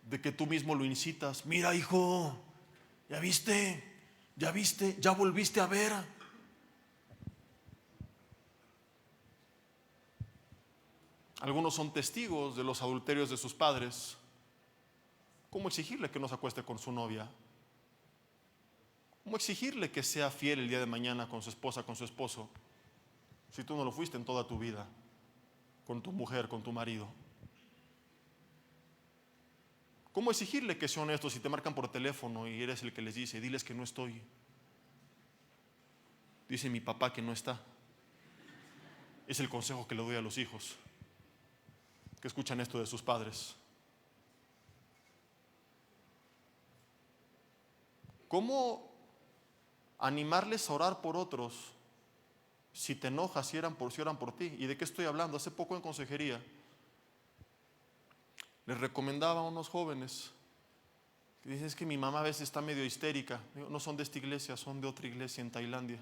De que tú mismo lo incitas. Mira, hijo, ¿ya viste? ¿Ya viste? ¿Ya volviste a ver? Algunos son testigos de los adulterios de sus padres. ¿Cómo exigirle que no se acueste con su novia? ¿Cómo exigirle que sea fiel el día de mañana con su esposa, con su esposo, si tú no lo fuiste en toda tu vida, con tu mujer, con tu marido? ¿Cómo exigirle que sea honesto si te marcan por teléfono y eres el que les dice, diles que no estoy? Dice mi papá que no está. Es el consejo que le doy a los hijos que escuchan esto de sus padres. ¿Cómo animarles a orar por otros si te enojas, si oran por ti? ¿Y de qué estoy hablando? Hace poco en consejería les recomendaba a unos jóvenes que dicen, es que mi mamá a veces está medio histérica. Digo, no son de esta iglesia, son de otra iglesia en Tailandia.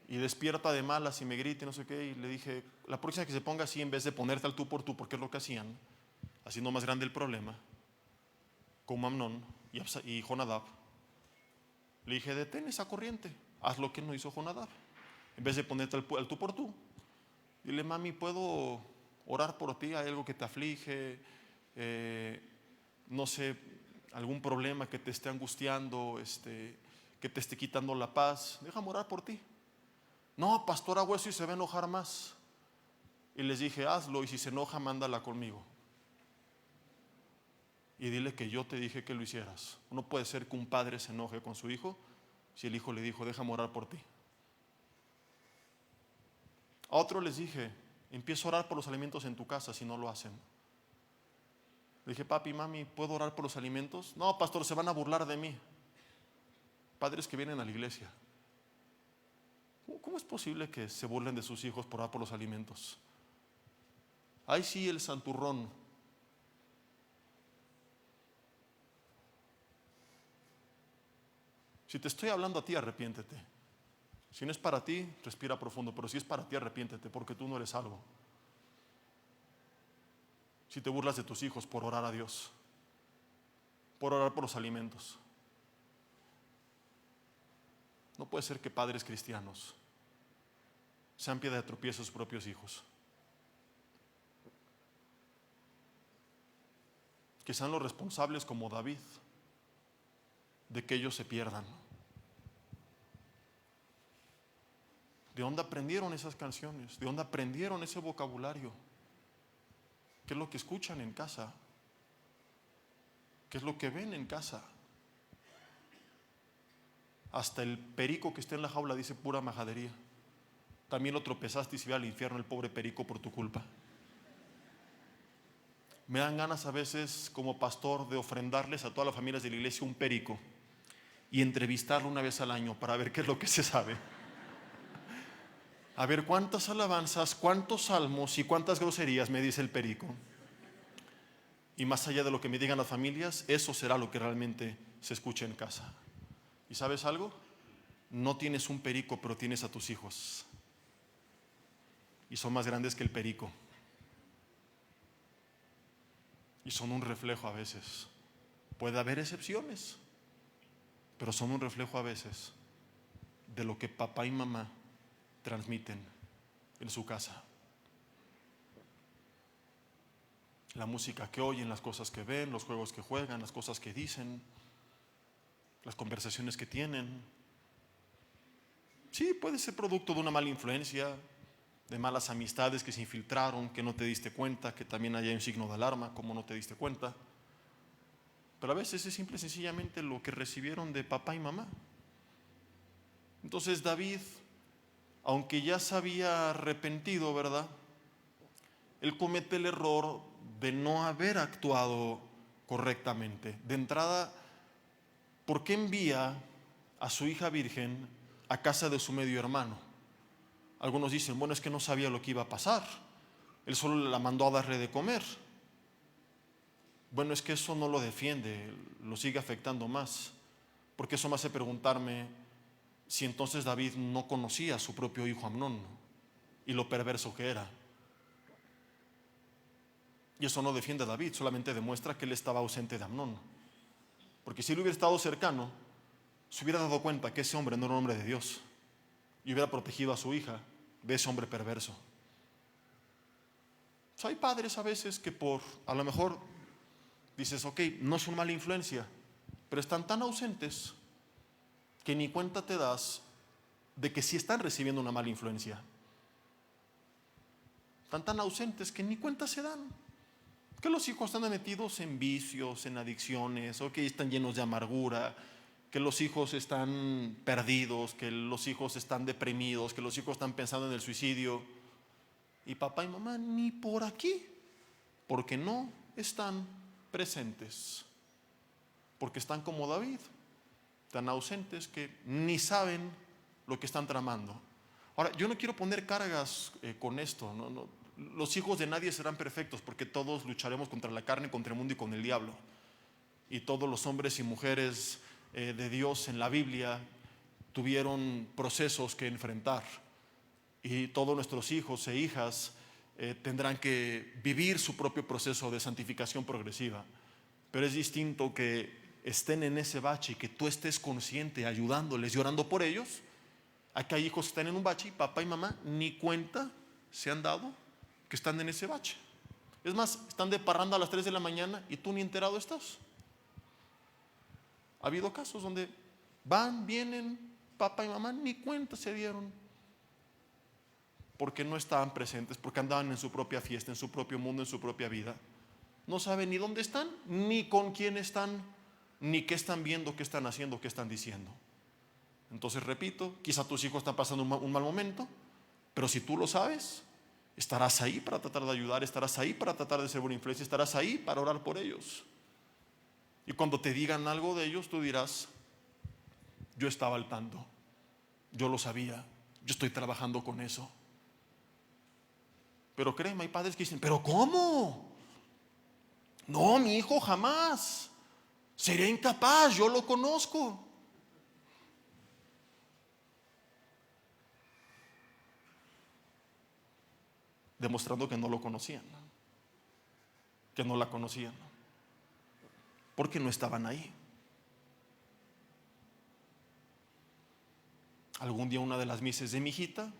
Y despierta de malas y me grita y no sé qué. Y le dije, la próxima que se ponga así, en vez de ponerte al tú por tú, porque es lo que hacían, haciendo más grande el problema, como Amnón y Jonadab, le dije, detén esa corriente, haz lo que no hizo Jonadab. En vez de ponerte al tú por tú, dile, mami, ¿puedo orar por ti? ¿Hay algo que te aflige? No sé, algún problema que te esté angustiando, que te esté quitando la paz. Déjame orar por ti. No, pastor, hago eso y se va a enojar más. Y les dije, hazlo, y si se enoja, mándala conmigo. Y dile que yo te dije que lo hicieras. No puede ser que un padre se enoje con su hijo si el hijo le dijo, déjame orar por ti. A otro les dije, empieza a orar por los alimentos en tu casa si no lo hacen. Le dije, papi, mami, ¿puedo orar por los alimentos? No, pastor, se van a burlar de mí. Padres que vienen a la iglesia. ¿Cómo es posible que se burlen de sus hijos por orar por los alimentos? Ahí sí el santurrón. Si te estoy hablando a ti, arrepiéntete. Si no es para ti, respira profundo, pero si es para ti, arrepiéntete, porque tú no eres salvo. Si te burlas de tus hijos por orar a Dios, por orar por los alimentos. No puede ser que padres cristianos sean piedra de tropiezo a sus propios hijos. Que sean los responsables como David de que ellos se pierdan. ¿De dónde aprendieron esas canciones? ¿De dónde aprendieron ese vocabulario? ¿Qué es lo que escuchan en casa? ¿Qué es lo que ven en casa? Hasta el perico que está en la jaula dice pura majadería. También lo tropezaste y se iba al infierno el pobre perico por tu culpa. Me dan ganas a veces como pastor de ofrendarles a todas las familias de la iglesia un perico y entrevistarlo una vez al año para ver qué es lo que se sabe. A ver cuántas alabanzas, cuántos salmos y cuántas groserías me dice el perico. Y más allá de lo que me digan las familias, eso será lo que realmente se escucha en casa. ¿Y sabes algo? No tienes un perico, pero tienes a tus hijos. Y son más grandes que el perico. Y son un reflejo a veces. Puede haber excepciones, pero son un reflejo a veces de lo que papá y mamá transmiten en su casa. La música que oyen, las cosas que ven, los juegos que juegan, las cosas que dicen, las conversaciones que tienen. Sí, puede ser producto de una mala influencia, de malas amistades que se infiltraron, que no te diste cuenta, que también hay un signo de alarma, como no te diste cuenta. Pero a veces es simple y sencillamente lo que recibieron de papá y mamá. Entonces David, aunque ya se había arrepentido, ¿verdad? Él comete el error de no haber actuado correctamente. De entrada, ¿por qué envía a su hija virgen a casa de su medio hermano? Algunos dicen, bueno, es que no sabía lo que iba a pasar. Él solo la mandó a darle de comer. Bueno, es que eso no lo defiende, lo sigue afectando más. Porque eso me hace preguntarme si entonces David no conocía a su propio hijo Amnón y lo perverso que era. Y eso no defiende a David, solamente demuestra que él estaba ausente de Amnón. Porque si él hubiera estado cercano, se hubiera dado cuenta que ese hombre no era un hombre de Dios y hubiera protegido a su hija de ese hombre perverso. O sea, hay padres a veces que a lo mejor dices, ok, no es una mala influencia, pero están tan ausentes que ni cuenta te das de que sí están recibiendo una mala influencia. Están tan ausentes que ni cuenta se dan. Que los hijos están metidos en vicios, en adicciones, o que están llenos de amargura, que los hijos están perdidos, que los hijos están deprimidos, que los hijos están pensando en el suicidio. Y papá y mamá ni por aquí, porque no están presentes, porque están como David, tan ausentes que ni saben lo que están tramando. Ahora, yo no quiero poner cargas con esto, no. Los hijos de nadie serán perfectos, porque todos lucharemos contra la carne, contra el mundo y con el diablo. Y todos los hombres y mujeres de Dios en la Biblia tuvieron procesos que enfrentar. Y todos nuestros hijos e hijas tendrán que vivir su propio proceso de santificación progresiva. Pero es distinto que estén en ese bache y que tú estés consciente, ayudándoles y orando por ellos. Aquí hay hijos que están en un bache y papá y mamá ni cuenta se han dado que están en ese bache. Es más, están de parranda a las 3 de la mañana y tú ni enterado estás. Ha habido casos donde van, vienen, papá y mamá ni cuenta se dieron, porque no estaban presentes, porque andaban en su propia fiesta, en su propio mundo, en su propia vida. No saben ni dónde están, ni con quién están, ni qué están viendo, qué están haciendo, qué están diciendo. Entonces, repito, quizá tus hijos están pasando un mal momento, pero si tú lo sabes, estarás ahí para tratar de ayudar, estarás ahí para tratar de ser buena influencia, estarás ahí para orar por ellos. Y cuando te digan algo de ellos, tú dirás: yo estaba al tanto, yo lo sabía, yo estoy trabajando con eso. Pero créeme, hay padres que dicen: ¿pero cómo? No, mi hijo jamás, sería incapaz, yo lo conozco. Demostrando que no lo conocían, que no la conocían, porque no estaban ahí. Algún día una de las mises de mi hijita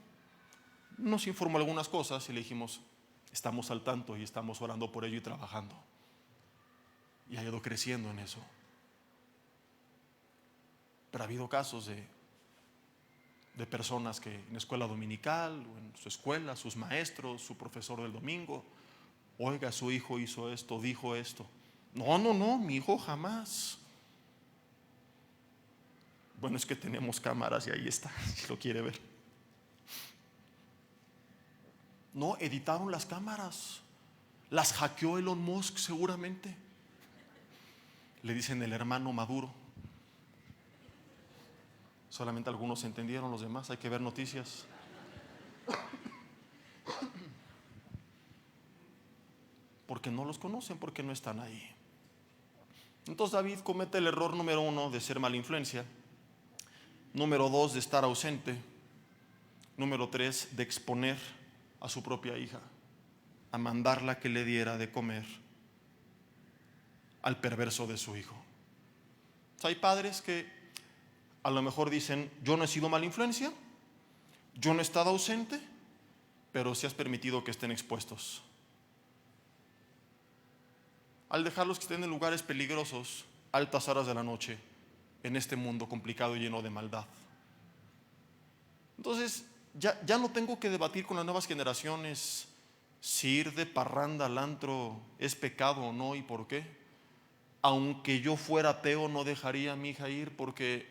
nos informó algunas cosas y le dijimos: estamos al tanto y estamos orando por ello y trabajando. Y ha ido creciendo en eso. Pero ha habido casos de personas que en escuela dominical o en su escuela, sus maestros, su profesor del domingo: oiga, su hijo hizo esto, dijo esto. No, mi hijo jamás. Bueno, es que tenemos cámaras y ahí está, si lo quiere ver. No, editaron las cámaras, las hackeó Elon Musk seguramente. Le dicen el hermano Maduro. Solamente algunos entendieron, los demás hay que ver noticias. Porque no los conocen, porque no están ahí. Entonces David comete el error número 1 de ser mala influencia, número 2 de estar ausente, número 3 de exponer a su propia hija, a mandarla que le diera de comer al perverso de su hijo. O sea, hay padres que a lo mejor dicen: yo no he sido mala influencia, yo no he estado ausente, pero sí has permitido que estén expuestos. Al dejarlos que estén en lugares peligrosos, altas horas de la noche, en este mundo complicado y lleno de maldad. Entonces, ya no tengo que debatir con las nuevas generaciones si ir de parranda al antro es pecado o no y por qué. Aunque yo fuera ateo, no dejaría a mi hija ir, porque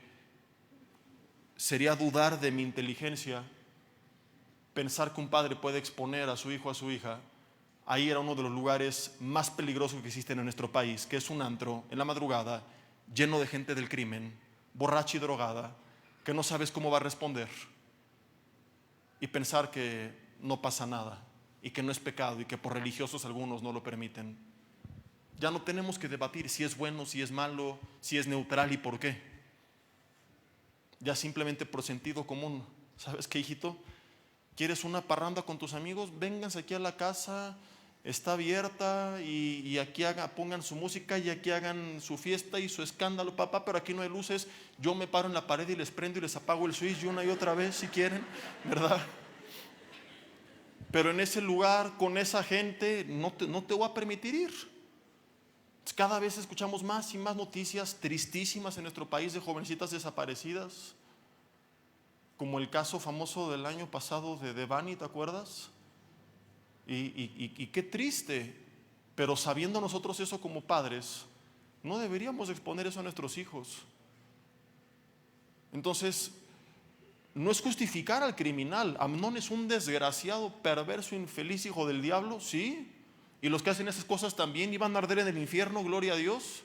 sería dudar de mi inteligencia pensar que un padre puede exponer a su hijo o a su hija a ir a uno de los lugares más peligrosos que existen en nuestro país, que es un antro en la madrugada, lleno de gente del crimen, borracha y drogada, que no sabes cómo va a responder, y pensar que no pasa nada y que no es pecado y que por religiosos algunos no lo permiten. Ya no tenemos que debatir si es bueno, si es malo, si es neutral y por qué. Ya simplemente por sentido común. ¿Sabes qué, hijito? ¿Quieres una parranda con tus amigos? Vénganse aquí a la casa, está abierta, y aquí pongan su música y aquí hagan su fiesta y su escándalo, papá, pero aquí no hay luces. Yo me paro en la pared y les prendo y les apago el switch una y otra vez si quieren, ¿verdad? Pero en ese lugar, con esa gente, no te voy a permitir ir. Cada vez escuchamos más y más noticias tristísimas en nuestro país de jovencitas desaparecidas, como el caso famoso del año pasado de Devani, ¿te acuerdas? Y qué triste, pero sabiendo nosotros eso como padres, no deberíamos exponer eso a nuestros hijos. Entonces, no es justificar al criminal. Amnón es un desgraciado, perverso, infeliz, hijo del diablo, sí. Y los que hacen esas cosas también iban a arder en el infierno, gloria a Dios.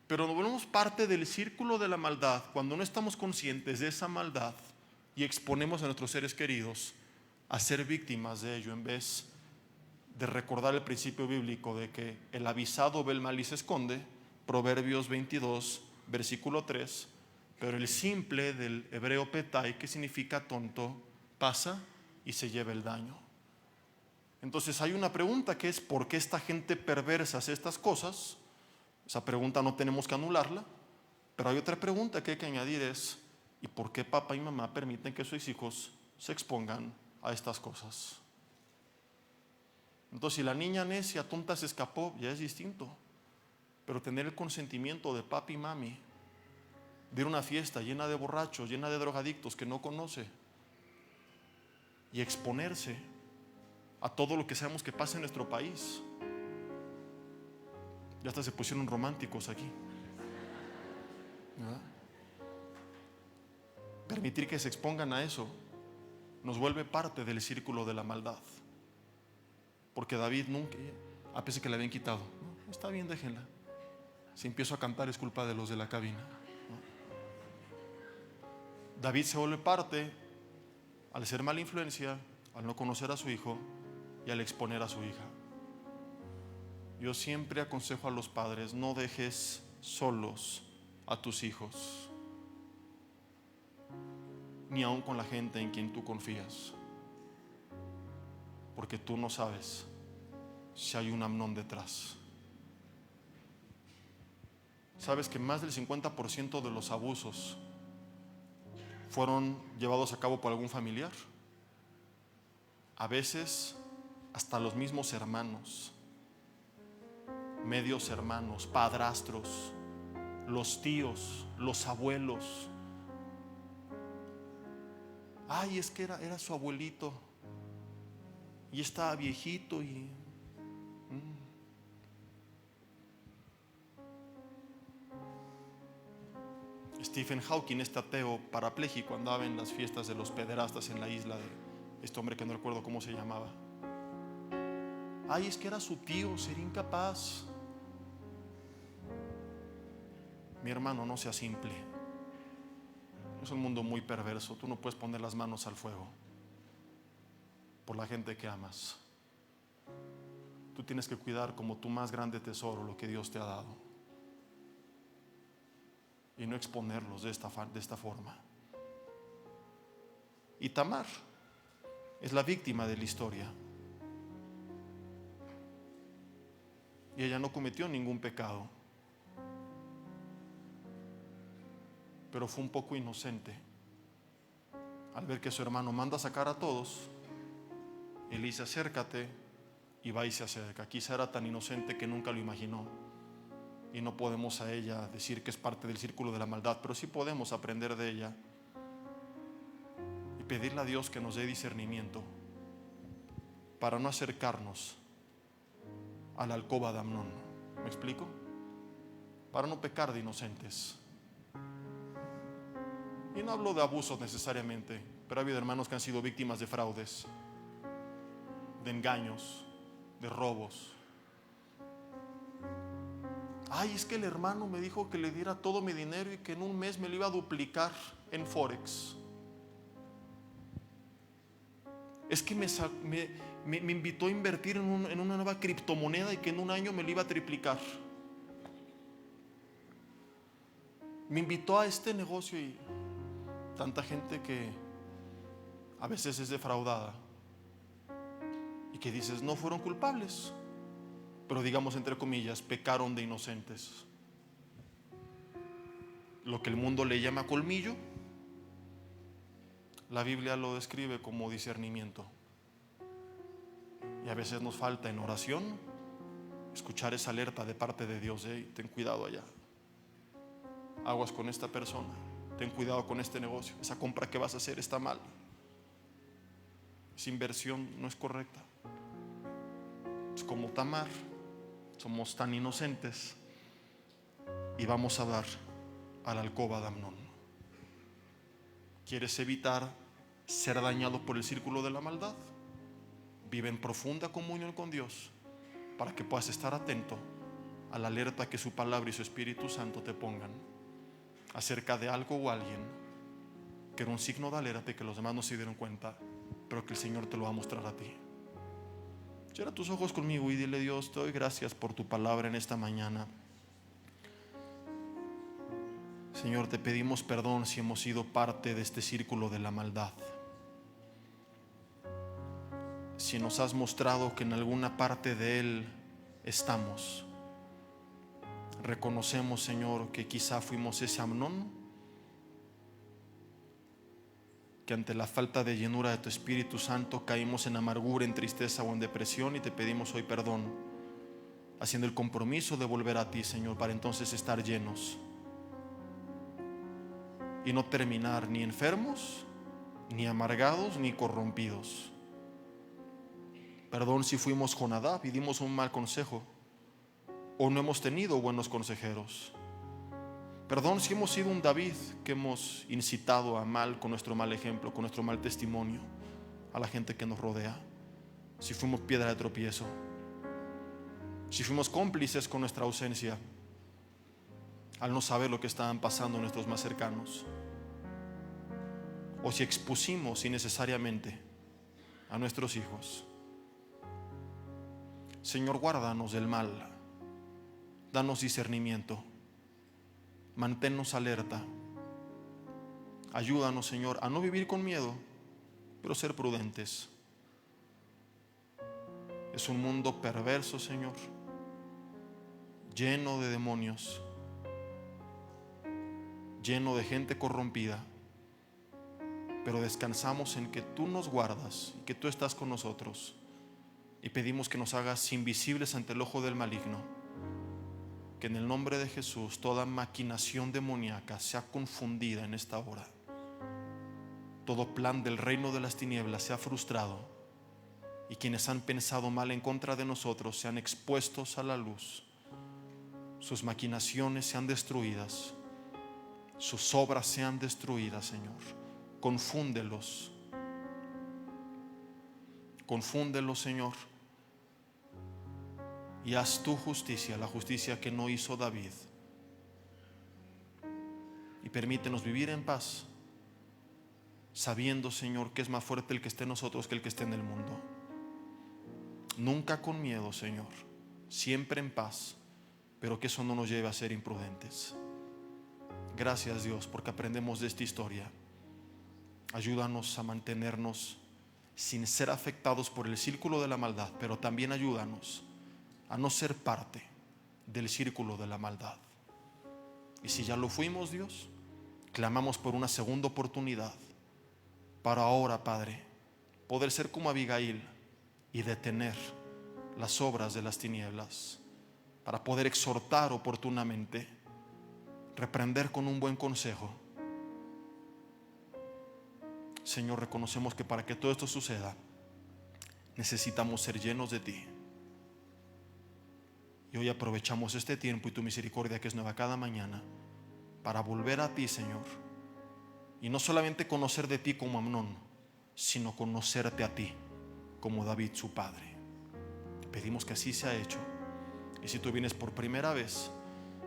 Pero nos volvemos parte del círculo de la maldad cuando no estamos conscientes de esa maldad y exponemos a nuestros seres queridos a ser víctimas de ello, en vez de recordar el principio bíblico de que el avisado ve el mal y se esconde, Proverbios 22, versículo 3, pero el simple del hebreo petai, que significa tonto, pasa y se lleva el daño. Entonces hay una pregunta que es: ¿por qué esta gente perversa hace estas cosas? Esa pregunta no tenemos que anularla, pero hay otra pregunta que hay que añadir: es ¿y por qué papá y mamá permiten que sus hijos se expongan a estas cosas? Entonces, si la niña necia, tonta, se escapó, ya es distinto, pero tener el consentimiento de papi y mami, de ir a una fiesta llena de borrachos, llena de drogadictos que no conoce, y exponerse a todo lo que sabemos que pasa en nuestro país. Ya hasta se pusieron románticos aquí, ¿verdad? Permitir que se expongan a eso nos vuelve parte del círculo de la maldad. Porque David nunca, a pesar que le habían quitado, ¿no? Está bien, déjenla. Si empiezo a cantar es culpa de los de la cabina, ¿no? David se vuelve parte al ser mala influencia, al no conocer a su hijo y al exponer a su hija. Yo siempre aconsejo a los padres: no dejes solos a tus hijos, ni aun con la gente en quien tú confías, porque tú no sabes si hay un Amnón detrás. ¿Sabes que más del 50% de los abusos fueron llevados a cabo por algún familiar? A veces hasta los mismos hermanos, medios hermanos, padrastros, los tíos, los abuelos. Ay, es que era su abuelito y estaba viejito y Stephen Hawking, este ateo parapléjico, andaba en las fiestas de los pederastas en la isla de este hombre que no recuerdo cómo se llamaba. Ay, es que era su tío, sería incapaz. Mi hermano, no sea simple. Es un mundo muy perverso. Tú no puedes poner las manos al fuego por la gente que amas. Tú tienes que cuidar como tu más grande tesoro lo que Dios te ha dado, y no exponerlos de esta forma. Y Tamar es la víctima de la historia, y ella no cometió ningún pecado, pero fue un poco inocente al ver que su hermano manda a sacar a todos. Él dice: acércate, y va y se acerca. Quizá era tan inocente que nunca lo imaginó, y no podemos a ella decir que es parte del círculo de la maldad, pero sí podemos aprender de ella y pedirle a Dios que nos dé discernimiento para no acercarnos a la alcoba de Amnón. ¿Me explico? Para no pecar de inocentes. Y no hablo de abusos necesariamente, pero ha habido hermanos que han sido víctimas de fraudes, de engaños, de robos. Ay, es que el hermano me dijo que le diera todo mi dinero y que en un mes me lo iba a duplicar en Forex. Es que me invitó a invertir en una nueva criptomoneda y que en un año me lo iba a triplicar. Me invitó a este negocio, y tanta gente que a veces es defraudada y que dices no fueron culpables, pero digamos entre comillas pecaron de inocentes. Lo que el mundo le llama colmillo, la Biblia lo describe como discernimiento. Y a veces nos falta en oración escuchar esa alerta de parte de Dios. Ten cuidado allá, aguas con esta persona, ten cuidado con este negocio, esa compra que vas a hacer está mal, esa inversión no es correcta. Es como Tamar, somos tan inocentes y vamos a dar a la alcoba de Amnón. ¿Quieres evitar ser dañado por el círculo de la maldad? Vive en profunda comunión con Dios para que puedas estar atento a la alerta que su palabra y su Espíritu Santo te pongan acerca de algo o alguien que era un signo de alerta y que los demás no se dieron cuenta, pero que el Señor te lo va a mostrar a ti. Cierra tus ojos conmigo y dile: Dios, te doy gracias por tu palabra en esta mañana. Señor, te pedimos perdón si hemos sido parte de este círculo de la maldad. Si nos has mostrado que en alguna parte de él estamos, reconocemos, Señor, que quizá fuimos ese Amnón, que ante la falta de llenura de tu Espíritu Santo caímos en amargura, en tristeza o en depresión, y te pedimos hoy perdón, haciendo el compromiso de volver a ti, Señor, para entonces estar llenos y no terminar ni enfermos, ni amargados, ni corrompidos. Perdón si fuimos Jonadab y dimos un mal consejo, o no hemos tenido buenos consejeros. Perdón si hemos sido un David que hemos incitado a mal con nuestro mal ejemplo, con nuestro mal testimonio a la gente que nos rodea. Si fuimos piedra de tropiezo, si fuimos cómplices con nuestra ausencia al no saber lo que estaban pasando nuestros más cercanos, o si expusimos innecesariamente a nuestros hijos. Señor, guárdanos del mal, danos discernimiento, manténnos alerta, ayúdanos, Señor, a no vivir con miedo, pero ser prudentes. Es un mundo perverso, Señor, lleno de demonios, lleno de gente corrompida, pero descansamos en que tú nos guardas y que tú estás con nosotros, y pedimos que nos hagas invisibles ante el ojo del maligno, que en el nombre de Jesús toda maquinación demoníaca sea confundida en esta hora, todo plan del reino de las tinieblas sea frustrado, y quienes han pensado mal en contra de nosotros sean expuestos a la luz, sus maquinaciones sean destruidas, sus obras sean destruidas, Señor. Confúndelos, Señor, y haz tu justicia, la justicia que no hizo David, y permítenos vivir en paz, sabiendo, Señor, que es más fuerte el que esté en nosotros que el que esté en el mundo. Nunca con miedo, Señor, siempre en paz, pero que eso no nos lleve a ser imprudentes. Gracias, Dios, porque aprendemos de esta historia. Ayúdanos a mantenernos sin ser afectados por el círculo de la maldad, pero también ayúdanos a no ser parte del círculo de la maldad. Y si ya lo fuimos, Dios, clamamos por una segunda oportunidad para ahora, Padre, poder ser como Abigail y detener las obras de las tinieblas, para poder exhortar oportunamente, reprender con un buen consejo. Señor, reconocemos que para que todo esto suceda necesitamos ser llenos de ti, y hoy aprovechamos este tiempo y tu misericordia, que es nueva cada mañana, para volver a ti, Señor, y no solamente conocer de ti como Amnón, sino conocerte a ti como David, su padre. Pedimos que así sea hecho. Y si tú vienes por primera vez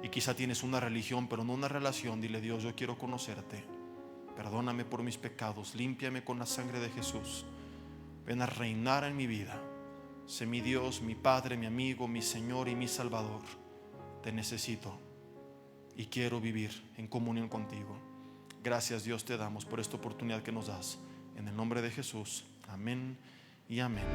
y quizá tienes una religión pero no una relación, dile: Dios, yo quiero conocerte, perdóname por mis pecados, límpiame con la sangre de Jesús, ven a reinar en mi vida, sé mi Dios, mi Padre, mi amigo, mi Señor y mi Salvador. Te necesito y quiero vivir en comunión contigo. Gracias, Dios, te damos por esta oportunidad que nos das, en el nombre de Jesús, amén y amén.